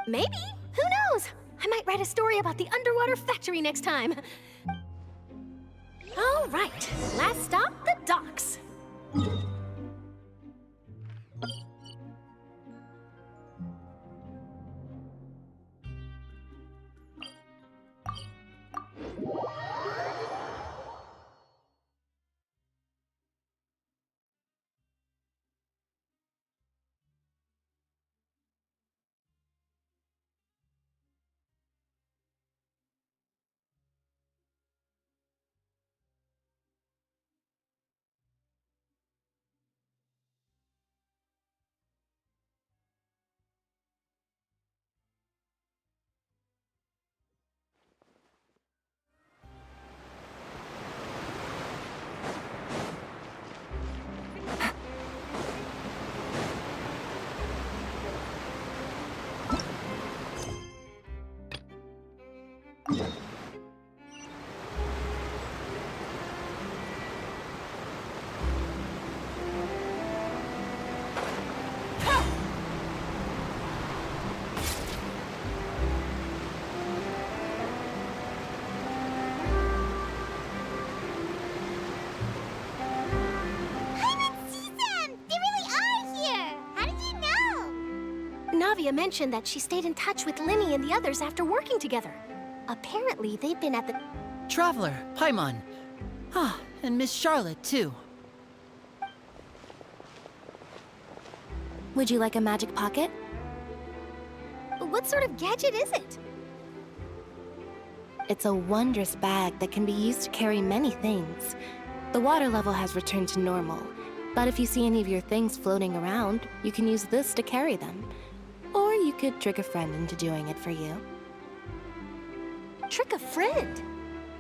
Maybe. Who knows? I might write a story about the underwater factory next time. All right, last stop, the docks. Navia mentioned that she stayed in touch with Linny and the others after working together. Apparently, they've been at the... Traveler, Paimon. Ah, and Miss Charlotte, too. Would you like a magic pocket? What sort of gadget is it? It's a wondrous bag that can be used to carry many things. The water level has returned to normal, but if you see any of your things floating around, you can use this to carry them. Or you could trick a friend into doing it for you. Trick a friend?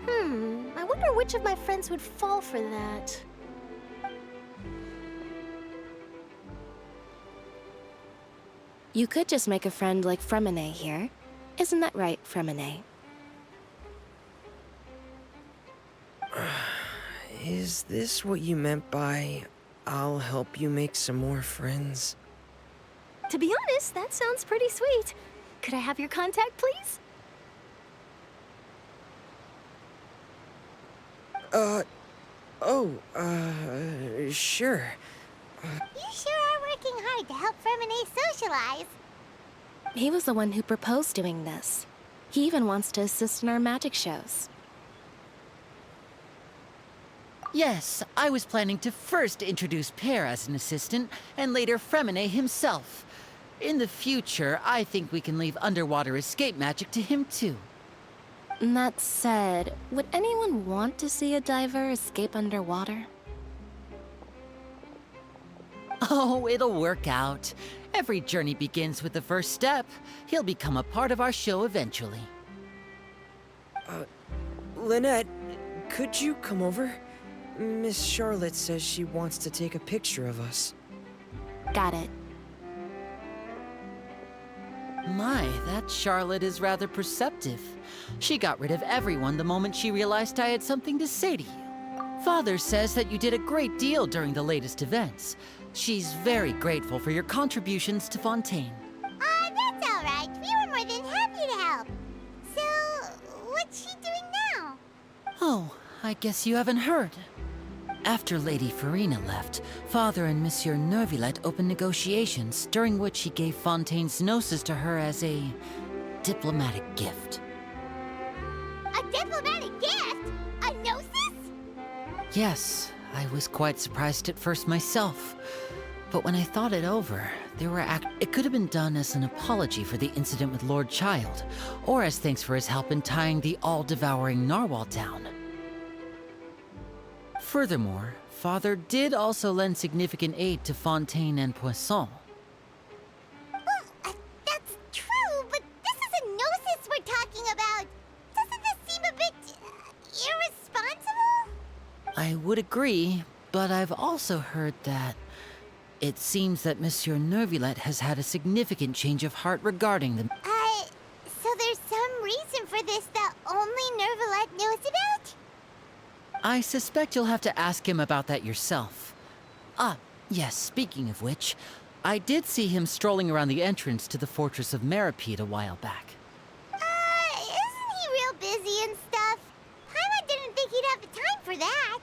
I wonder which of my friends would fall for that. You could just make a friend like Fremine here. Isn't that right, Fremine? Is this what you meant by, I'll help you make some more friends? To be honest, that sounds pretty sweet. Could I have your contact, please? Sure. You sure are working hard to help Fremine socialize. He was the one who proposed doing this. He even wants to assist in our magic shows. Yes, I was planning to first introduce Per as an assistant, and later Fremine himself. In the future, I think we can leave underwater escape magic to him too. That said, would anyone want to see a diver escape underwater? Oh, it'll work out. Every journey begins with the first step. He'll become a part of our show eventually. Lynette, could you come over? Miss Charlotte says she wants to take a picture of us. Got it. My, that Charlotte is rather perceptive. She got rid of everyone the moment she realized I had something to say to you. Father says that you did a great deal during the latest events. She's very grateful for your contributions to Fontaine. That's all right. We were more than happy to help. So, what's she doing now? Oh, I guess you haven't heard. After Lady Farina left, Father and Monsieur Neuvillette opened negotiations, during which he gave Fontaine's gnosis to her as a diplomatic gift. A diplomatic gift? A gnosis? Yes, I was quite surprised at first myself. But when I thought it over, it could have been done as an apology for the incident with Lord Child, or as thanks for his help in tying the all-devouring narwhal down. Furthermore, Father did also lend significant aid to Fontaine and Poisson. Well, that's true, but this is a gnosis we're talking about. Doesn't this seem a bit irresponsible? I would agree, but I've also heard that it seems that Monsieur Neuvillette has had a significant change of heart regarding them. So there's some reason for this that only Neuvillette knows about? I suspect you'll have to ask him about that yourself. Ah, yes, speaking of which, I did see him strolling around the entrance to the Fortress of Meripede a while back. Isn't he real busy and stuff? Paimon didn't think he'd have the time for that.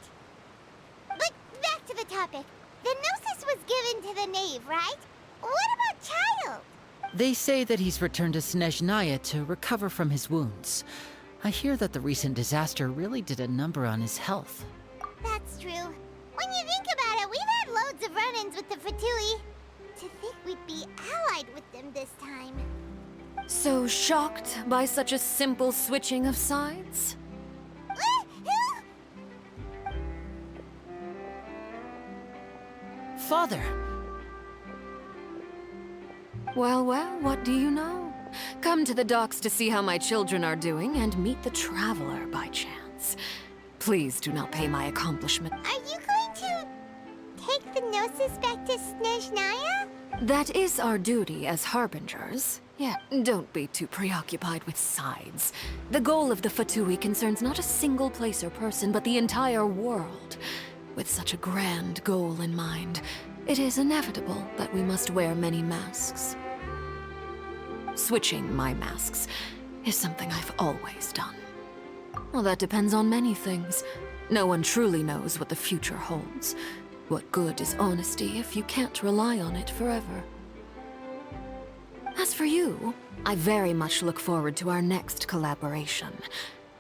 But back to the topic. The gnosis was given to the knave, right? What about Child? They say that he's returned to Snezhnaya to recover from his wounds. I hear that the recent disaster really did a number on his health. That's true. When you think about it, we've had loads of run-ins with the Fatui. To think we'd be allied with them this time. So shocked by such a simple switching of sides? Father! Well, what do you know? Come to the docks to see how my children are doing and meet the Traveler by chance. Please do not pay my accomplishment. Are you going to take the gnosis back to Snezhnaya? That is our duty as harbingers. Yeah, don't be too preoccupied with sides. The goal of the Fatui concerns not a single place or person, but the entire world. With such a grand goal in mind, it is inevitable that we must wear many masks. Switching my masks is something I've always done. Well, that depends on many things. No one truly knows what the future holds. What good is honesty if you can't rely on it forever? As for you, I very much look forward to our next collaboration.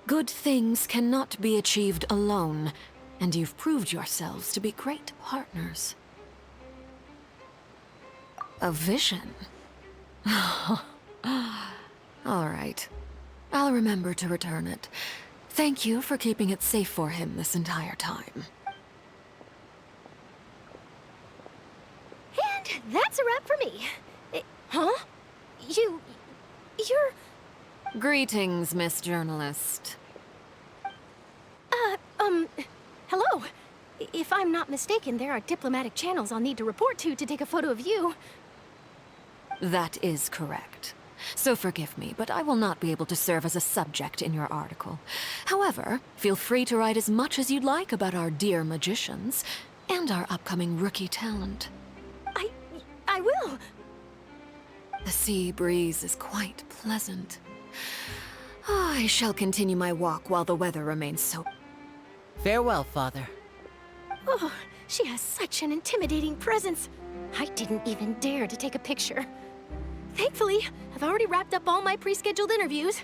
Good things cannot be achieved alone, and you've proved yourselves to be great partners. A vision? All right. I'll remember to return it. Thank you for keeping it safe for him this entire time. And that's a wrap for me. Huh? You're... Greetings, Miss Journalist. Hello. If I'm not mistaken, there are diplomatic channels I'll need to report to take a photo of you. That is correct. So forgive me, but I will not be able to serve as a subject in your article. However, feel free to write as much as you'd like about our dear magicians and our upcoming rookie talent. I will. The sea breeze is quite pleasant. I shall continue my walk while the weather remains so... Farewell, Father. Oh, she has such an intimidating presence. I didn't even dare to take a picture. Thankfully, I've already wrapped up all my pre-scheduled interviews.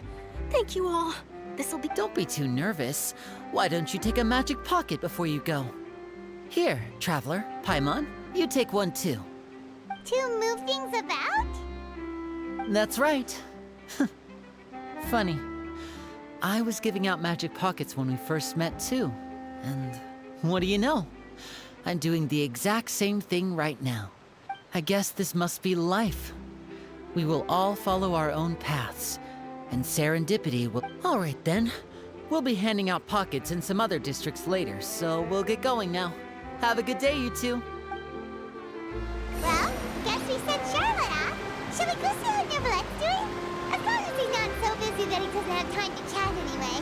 Thank you all. This'll be... Don't be too nervous. Why don't you take a magic pocket before you go? Here, Traveler, Paimon, you take one too. To move things about? That's right. Funny. I was giving out magic pockets when we first met too. And what do you know? I'm doing the exact same thing right now. I guess this must be life. We will all follow our own paths, and serendipity will... All right then. We'll be handing out pockets in some other districts later, so we'll get going now. Have a good day, you two. Well, guess we sent Charlotte off. Shall we go see how Neverlette's doing? As long as he's not so busy that he doesn't have time to chat anyway.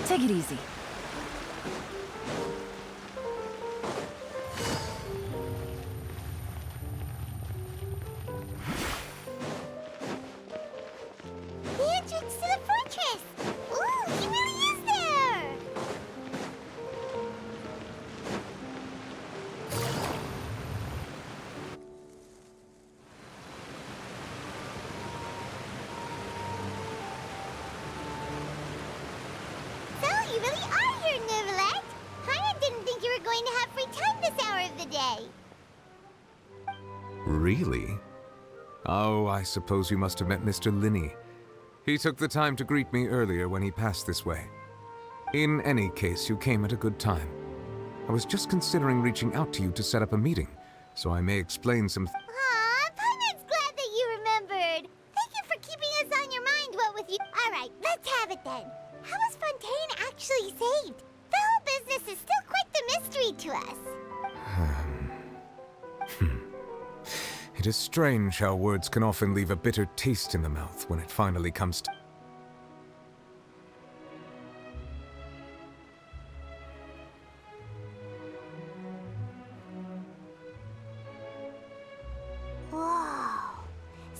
Take it easy. The entrance to the fortress! Ooh, he really is there! So, you really are here, Neverlette! Paimon didn't think you were going to have free time this hour of the day. Really? Oh, I suppose you must have met Mr. Linney. He took the time to greet me earlier when he passed this way. In any case, you came at a good time. I was just considering reaching out to you to set up a meeting, so I may explain some... Aw, Paimon's glad that you remembered. Thank you for keeping us on your mind, what with you. Alright, let's have it then. How was Fontaine actually saved? The whole business is still quite the mystery to us. It is strange how words can often leave a bitter taste in the mouth when it finally comes to... Whoa.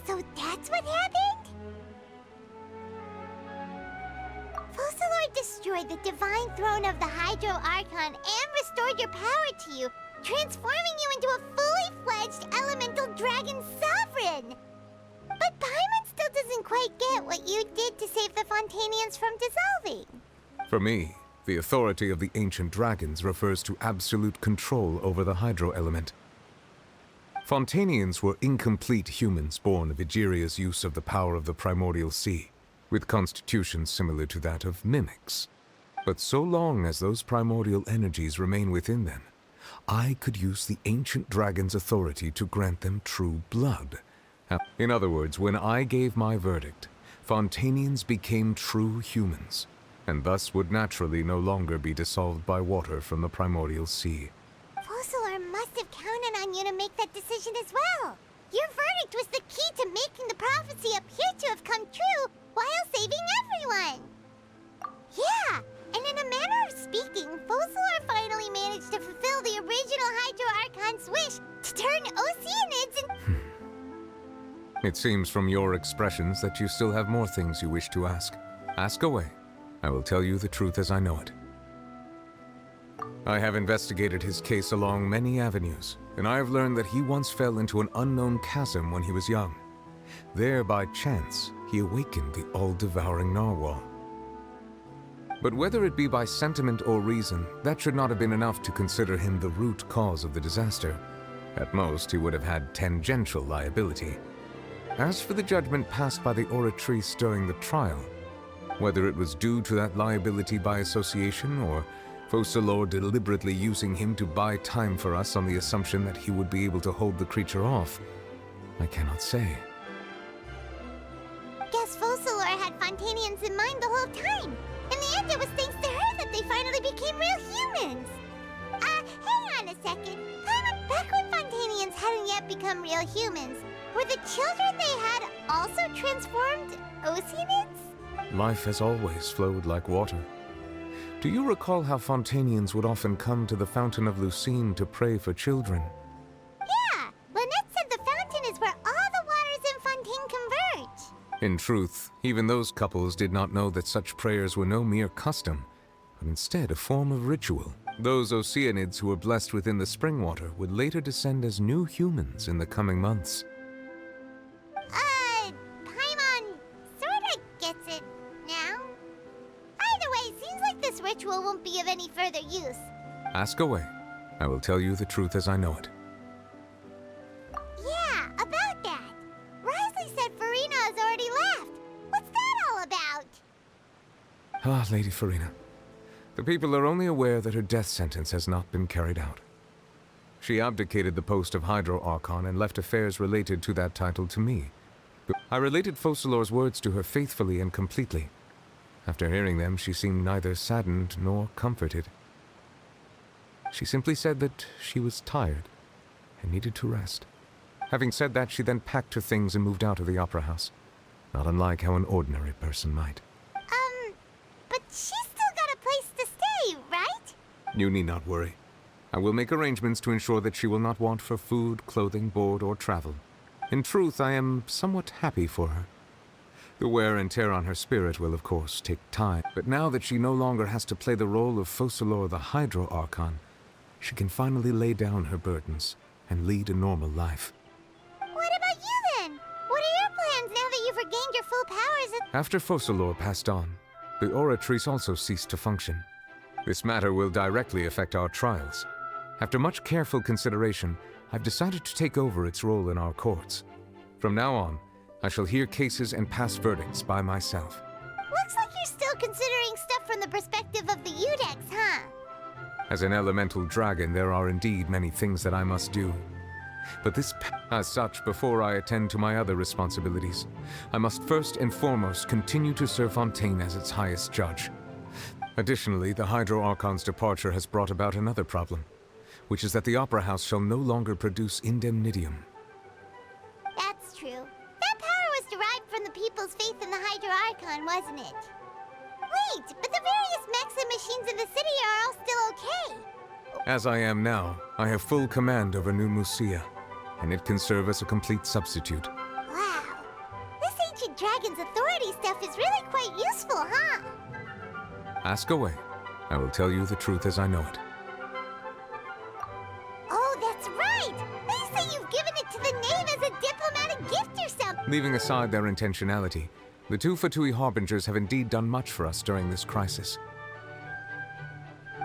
So that's what happened? Focalord destroyed the divine throne of the Hydro Archon and restored your power to you, transforming you into a fully fledged elemental dragon sovereign. But Paimon still doesn't quite get what you did to save the Fontainians from dissolving. For me, the authority of the ancient dragons refers to absolute control over the hydro element. Fontanians were incomplete humans born of Egeria's use of the power of the primordial sea, with constitutions similar to that of mimics. But so long as those primordial energies remain within them, I could use the ancient dragon's authority to grant them true blood. In other words, when I gave my verdict, Fontanians became true humans, and thus would naturally no longer be dissolved by water from the primordial sea. Focalor must have counted on you to make that decision as well. Your verdict was the key to making the prophecy appear to have come true while saving everyone. Yeah, and in a manner of speaking, Focalor finally managed to fulfill the original Hydro Archon's wish to turn Oceanids and... It seems from your expressions that you still have more things you wish to ask. Ask away. I will tell you the truth as I know it. I have investigated his case along many avenues, and I have learned that he once fell into an unknown chasm when he was young. There, by chance, he awakened the all-devouring narwhal. But whether it be by sentiment or reason, that should not have been enough to consider him the root cause of the disaster. At most, he would have had tangential liability. As for the judgment passed by the oratrice during the trial, whether it was due to that liability by association or Focalor deliberately using him to buy time for us on the assumption that he would be able to hold the creature off, I cannot say. Guess Focalor had Fontanians in mind the whole time. In the end, it was thanks to her that they finally became real humans. Hang on a second. Back when Fontanians hadn't yet become real humans, were the children they had also transformed Oceanids? Life has always flowed like water. Do you recall how Fontanians would often come to the Fountain of Lucine to pray for children? Yeah, Lynette said the fountain is where all the waters in Fontaine converge. In truth, even those couples did not know that such prayers were no mere custom, but instead a form of ritual. Those Oceanids who were blessed within the spring water would later descend as new humans in the coming months. Paimon sorta gets it now. Either way, seems like this ritual won't be of any further use. Ask away. I will tell you the truth as I know it. Yeah, about that. Risley said Farina has already left. What's that all about? Ah, Lady Farina. The people are only aware that her death sentence has not been carried out. She abdicated the post of Hydro Archon and left affairs related to that title to me. I related Focalor's words to her faithfully and completely. After hearing them, she seemed neither saddened nor comforted. She simply said that she was tired and needed to rest. Having said that, she then packed her things and moved out of the opera house, not unlike how an ordinary person might. But she's still got a place to stay, right? You need not worry. I will make arrangements to ensure that she will not want for food, clothing, board, or travel. In truth, I am somewhat happy for her. The wear and tear on her spirit will, of course, take time, but now that she no longer has to play the role of Focalor the Hydro Archon, she can finally lay down her burdens and lead a normal life. What about you then? What are your plans now that you've regained your full powers? After Focalor passed on, the oratrice also ceased to function. This matter will directly affect our trials. After much careful consideration, I've decided to take over its role in our courts. From now on, I shall hear cases and pass verdicts by myself. Looks like you're still considering stuff from the perspective of the Udex, huh? As an elemental dragon, there are indeed many things that I must do. But as such, before I attend to my other responsibilities, I must first and foremost continue to serve Fontaine as its highest judge. Additionally, the Hydro Archon's departure has brought about another problem, which is that the Opera House shall no longer produce indemnitium. That's true. That power was derived from the people's faith in the Hydro Archon, wasn't it? Wait, but the various mechs and machines in the city are all still okay. As I am now, I have full command over New Musia, and it can serve as a complete substitute. Wow. This ancient dragon's authority stuff is really quite useful, huh? Ask away. I will tell you the truth as I know it. Oh, that's right! They say you've given it to the knave as a diplomatic gift or something! Leaving aside their intentionality, the two Fatui Harbingers have indeed done much for us during this crisis.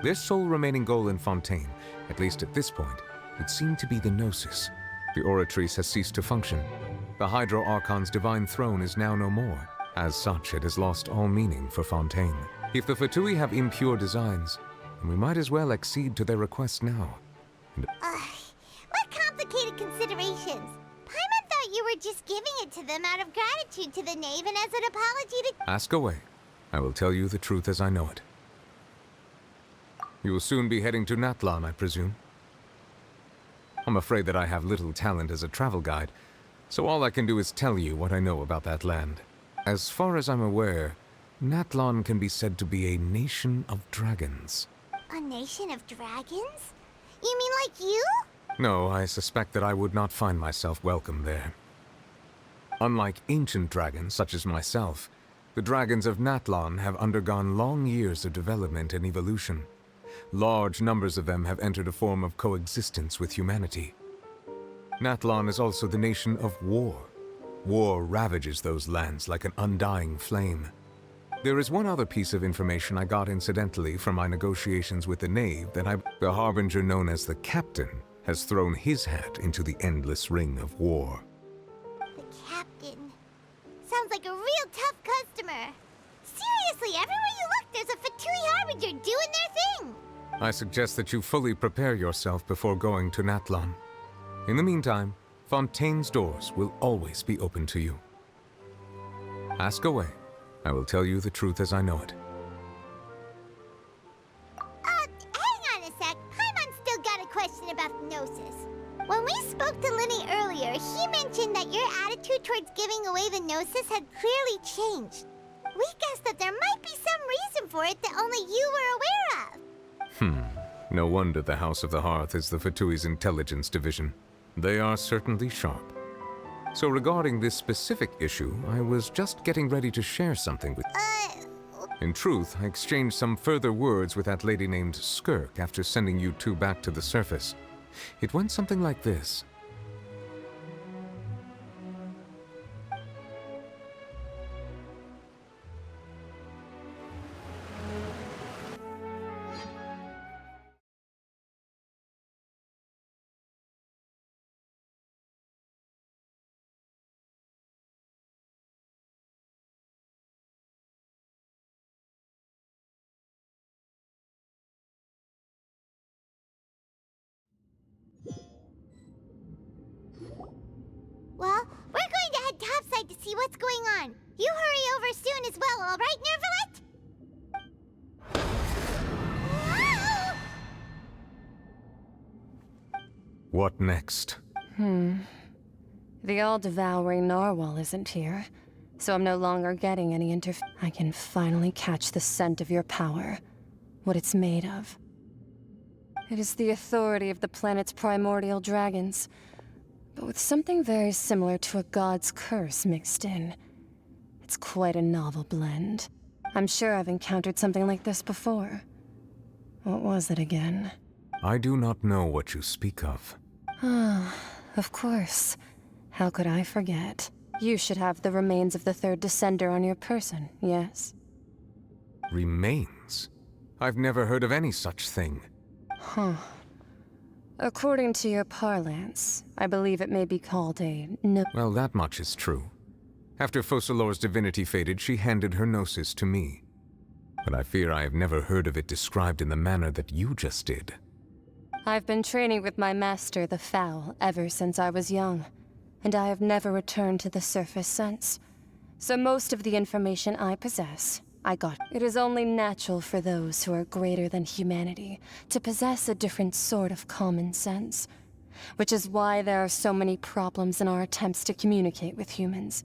Their sole remaining goal in Fontaine, at least at this point, would seem to be the Gnosis. The Oratrice has ceased to function. The Hydro Archon's divine throne is now no more. As such, it has lost all meaning for Fontaine. If the Fatui have impure designs, then we might as well accede to their request now. What complicated considerations? Paimon thought you were just giving it to them out of gratitude to the knave and as an apology to— Ask away. I will tell you the truth as I know it. You will soon be heading to Natlan, I presume? I'm afraid that I have little talent as a travel guide, so all I can do is tell you what I know about that land. As far as I'm aware, Natlan can be said to be a nation of dragons. A nation of dragons? You mean like you? No, I suspect that I would not find myself welcome there. Unlike ancient dragons such as myself, the dragons of Natlan have undergone long years of development and evolution. Large numbers of them have entered a form of coexistence with humanity. Natlan is also the nation of war. War ravages those lands like an undying flame. There is one other piece of information I got incidentally from my negotiations with the knave that the harbinger known as the Captain has thrown his hat into the endless ring of war. The Captain. Sounds like a real tough customer. Seriously, everywhere you look, there's a Fatui harbinger doing their thing. I suggest that you fully prepare yourself before going to Natlan. In the meantime, Fontaine's doors will always be open to you. Ask away. I will tell you the truth as I know it. Hang on a sec. Paimon still got a question about the Gnosis. When we spoke to Linny earlier, he mentioned that your attitude towards giving away the Gnosis had clearly changed. We guessed that there might be some reason for it that only you were aware of. No wonder the House of the Hearth is the Fatui's intelligence division. They are certainly sharp. So regarding this specific issue, I was just getting ready to share something with you. In truth, I exchanged some further words with that lady named Skirk after sending you two back to the surface. It went something like this. Well, we're going to head topside to see what's going on. You hurry over soon as well, all right, Nervalet? What next? The all-devouring narwhal isn't here, so I'm no longer getting any I can finally catch the scent of your power, what it's made of. It is the authority of the planet's primordial dragons, but with something very similar to a god's curse mixed in. It's quite a novel blend. I'm sure I've encountered something like this before. What was it again? I do not know what you speak of. Ah, of course. How could I forget? You should have the remains of the third descender on your person, yes? Remains? I've never heard of any such thing. Huh. According to your parlance, I believe it may be called a Well, that much is true. After Focalor's divinity faded, she handed her gnosis to me. But I fear I have never heard of it described in the manner that you just did. I've been training with my master, the Foul, ever since I was young, and I have never returned to the surface since. So most of the information I possess, I got. It is only natural for those who are greater than humanity to possess a different sort of common sense, which is why there are so many problems in our attempts to communicate with humans.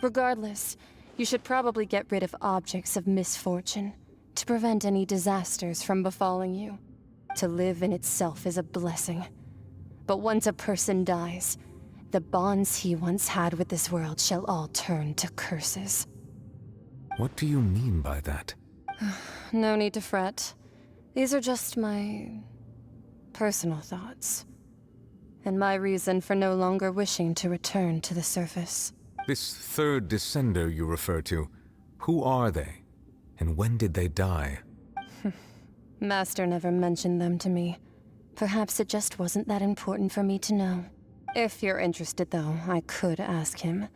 Regardless, you should probably get rid of objects of misfortune to prevent any disasters from befalling you. To live in itself is a blessing. But once a person dies, the bonds he once had with this world shall all turn to curses. What do you mean by that? No need to fret. These are just my personal thoughts, and my reason for no longer wishing to return to the surface. This third descender you refer to, who are they? And when did they die? Master never mentioned them to me. Perhaps it just wasn't that important for me to know. If you're interested, though, I could ask him.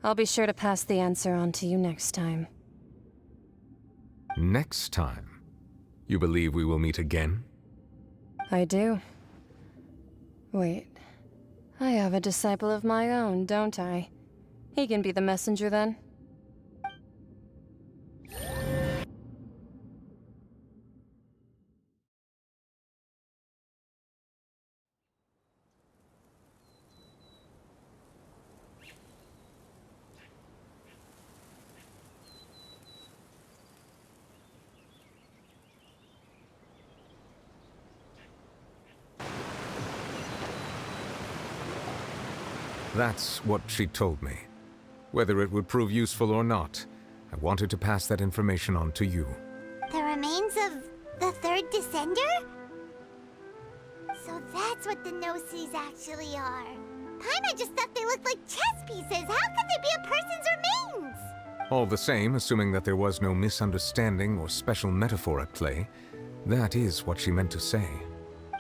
I'll be sure to pass the answer on to you next time. Next time? You believe we will meet again? I do. Wait. I have a disciple of my own, don't I? He can be the messenger then. That's what she told me. Whether it would prove useful or not, I wanted to pass that information on to you. The remains of the third descender? So that's what the Gnosis actually are. Paimon just thought they looked like chess pieces. How could they be a person's remains? All the same, assuming that there was no misunderstanding or special metaphor at play, that is what she meant to say.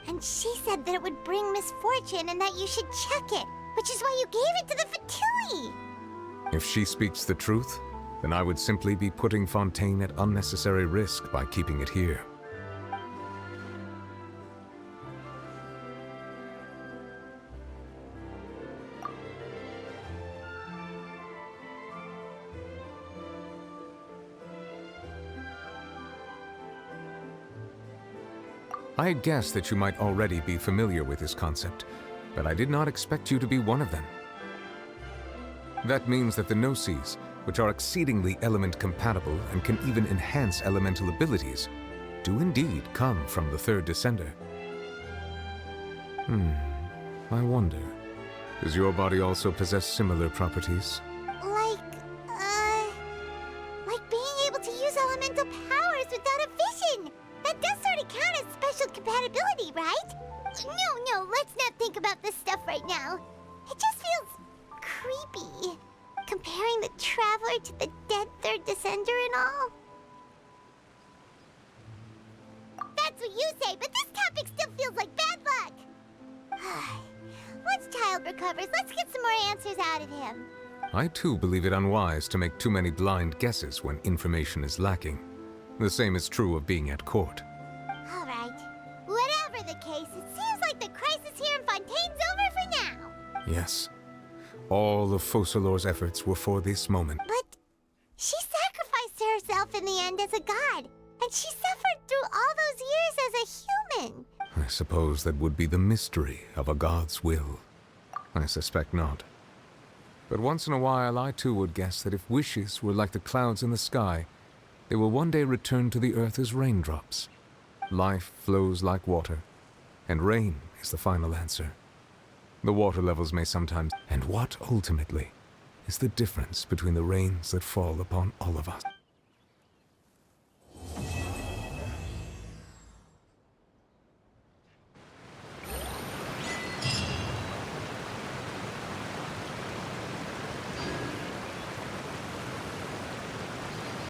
And she said that it would bring misfortune and that you should check it, which is why you gave it to the Fatui! If she speaks the truth, then I would simply be putting Fontaine at unnecessary risk by keeping it here. I had guessed that you might already be familiar with this concept, but I did not expect you to be one of them. That means that the Gnosis, which are exceedingly element-compatible and can even enhance elemental abilities, do indeed come from the third descender. I wonder, does your body also possess similar properties? Like being able to use elemental powers without a vision! That does sort of count as special compatibility, right? No, let's not think about this stuff right now. It just feels creepy. Comparing the Traveler to the dead third descender and all. That's what you say, but this topic still feels like bad luck. Once Child recovers, let's get some more answers out of him. I too believe it unwise to make too many blind guesses when information is lacking. The same is true of being at court. All right. Whatever the case, it seems like the crisis here in Fontaine's over for now. Yes. All of Focalor's efforts were for this moment. But she sacrificed herself in the end as a god, and she suffered through all those years as a human. I suppose that would be the mystery of a god's will. I suspect not. But once in a while, I too would guess that if wishes were like the clouds in the sky, they will one day return to the earth as raindrops. Life flows like water, and rain is the final answer. The water levels may sometimes... And what, ultimately, is the difference between the rains that fall upon all of us?